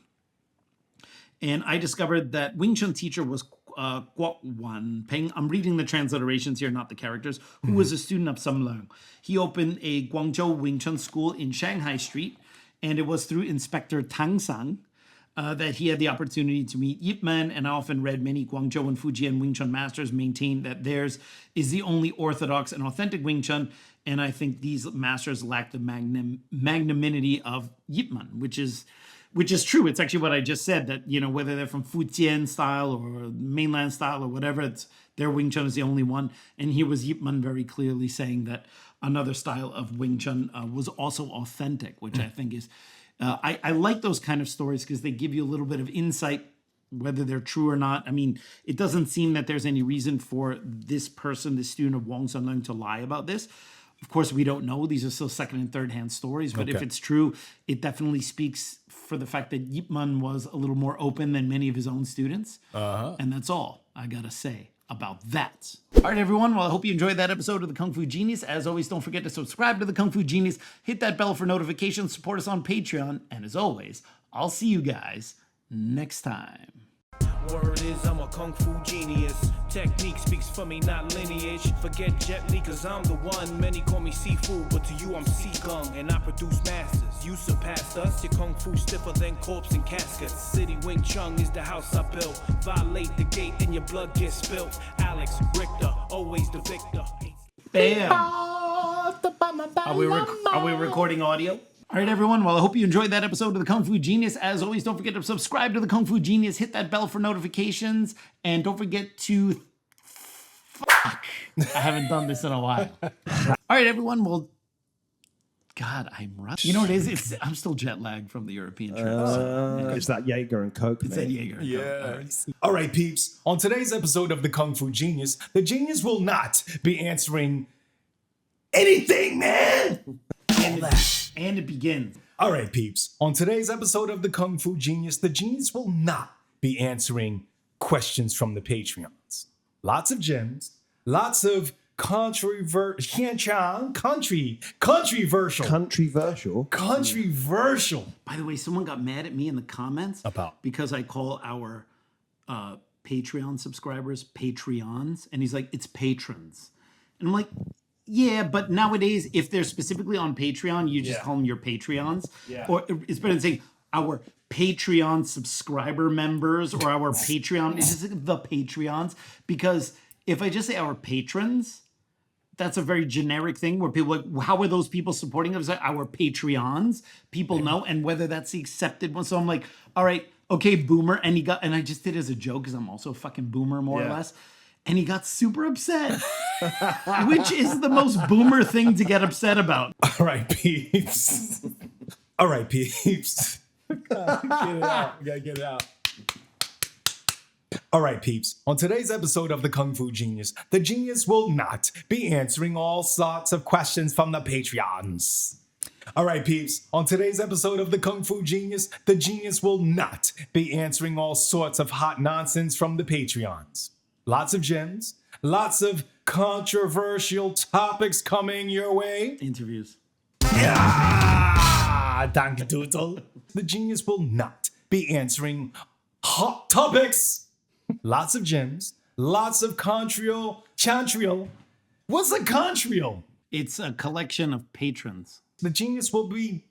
And I discovered that Wing Chun teacher was Guo Wan Peng. I'm reading the transliterations here, not the characters, who was a student of Sam Leung. He opened a Guangzhou Wing Chun school in Shanghai Street, and it was through Inspector Tang Sang that he had the opportunity to meet Yip Man, and I often read many Guangzhou and Fujian Wing Chun masters maintain that theirs is the only orthodox and authentic Wing Chun, and I think these masters lack the magnanimity of Yip Man, which is true. It's actually what I just said, that, you know, whether they're from Fujian style or mainland style or whatever, it's their Wing Chun is the only one. And here was Yip Man very clearly saying that another style of Wing Chun was also authentic, which I think is, I like those kind of stories because they give you a little bit of insight, whether they're true or not. I mean, it doesn't seem that there's any reason for this person, this student of Wong Sun Leung, to lie about this. Of course, we don't know. These are still second and third hand stories. But if it's true, it definitely speaks for the fact that Yip Man was a little more open than many of his own students. And that's all I got to say about that. All right, everyone. Well, I hope you enjoyed that episode of the Kung Fu Genius. As always, don't forget to subscribe to the Kung Fu Genius. Hit that bell for notifications. Support us on Patreon. And as always, I'll see you guys next time. Word is I'm a kung fu genius. Technique speaks for me, not lineage. Forget Jet Li, cause I'm the one. Many call me Sifu, but to you I'm Seagal. And I produce masters. You surpassed us. Your kung fu stiffer than corpse and caskets. City Wing Chun is the house I built. Violate the gate and your blood gets spilt. Alex, Richter, always the victor. Bam! Are we recording audio? All right, everyone. Well, I hope you enjoyed that episode of the Kung Fu Genius. As always, don't forget to subscribe to the Kung Fu Genius. Hit that bell for notifications. And don't forget to... Fuck. I haven't done this in a while. All right, everyone. Well, God, I'm rusty. You know what it is? I'm still jet lagged from the European trip. It's that Jaeger and Coke, It's that Jaeger. Yeah. All right, peeps. On today's episode of the Kung Fu Genius, the genius will not be answering anything, man. And it begins. All right, peeps. On today's episode of the Kung Fu Genius, the genius will not be answering questions from the Patreons. Lots of gems, lots of controversial. By the way, someone got mad at me in the comments About? because I call our Patreon subscribers Patreons, and he's like, it's patrons. And I'm like, yeah, but nowadays, if they're specifically on Patreon, you just call them your Patreons. Yeah. Or it's better than saying our Patreon subscriber members or our Patreon. It's just like the Patreons. Because if I just say our patrons, that's a very generic thing where people are like, how are those people supporting us? Our Patreons. People know, and whether that's the accepted one. So I'm like, all right, okay, boomer. And I just did it as a joke because I'm also a fucking boomer, more or less. And he got super upset, which is the most boomer thing to get upset about. All right, peeps. All right, peeps. Get it out. We gotta get it out. All right, peeps. On today's episode of the Kung Fu Genius, the genius will not be answering all sorts of questions from the Patreons. All right, peeps. On today's episode of the Kung Fu Genius, the genius will not be answering all sorts of hot nonsense from the Patreons. Lots of gems, lots of controversial topics coming your way. Interviews. Yeah, danke doodle. The genius will not be answering hot topics. Lots of gems, lots of chantrial. What's a contrial? It's a collection of patrons. The genius will be...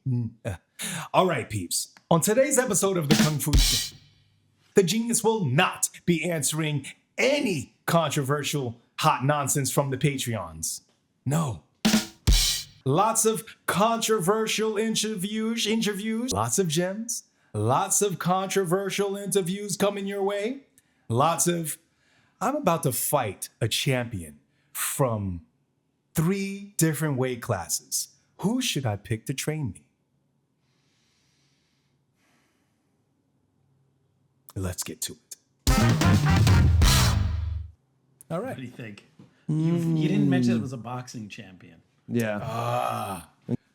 All right, peeps. On today's episode of the Kung Fu, the genius will not be answering any controversial hot nonsense from the Patreons. No. Lots of controversial interviews, lots of gems, lots of controversial interviews coming your way. Lots of, I'm about to fight a champion from 3 different weight classes. Who should I pick to train me? Let's get to it. All right. What do you think? You didn't mention it was a boxing champion. Yeah.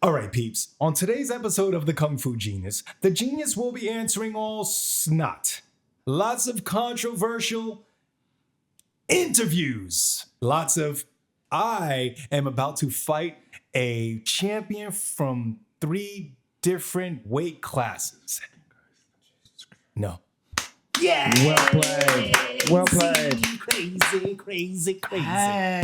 All right, peeps. On today's episode of the Kung Fu Genius, the genius will be answering all snot. Lots of controversial interviews. Lots of I am about to fight a champion from 3 different weight classes. No. Yeah. Well played. Well played. Crazy. Hey.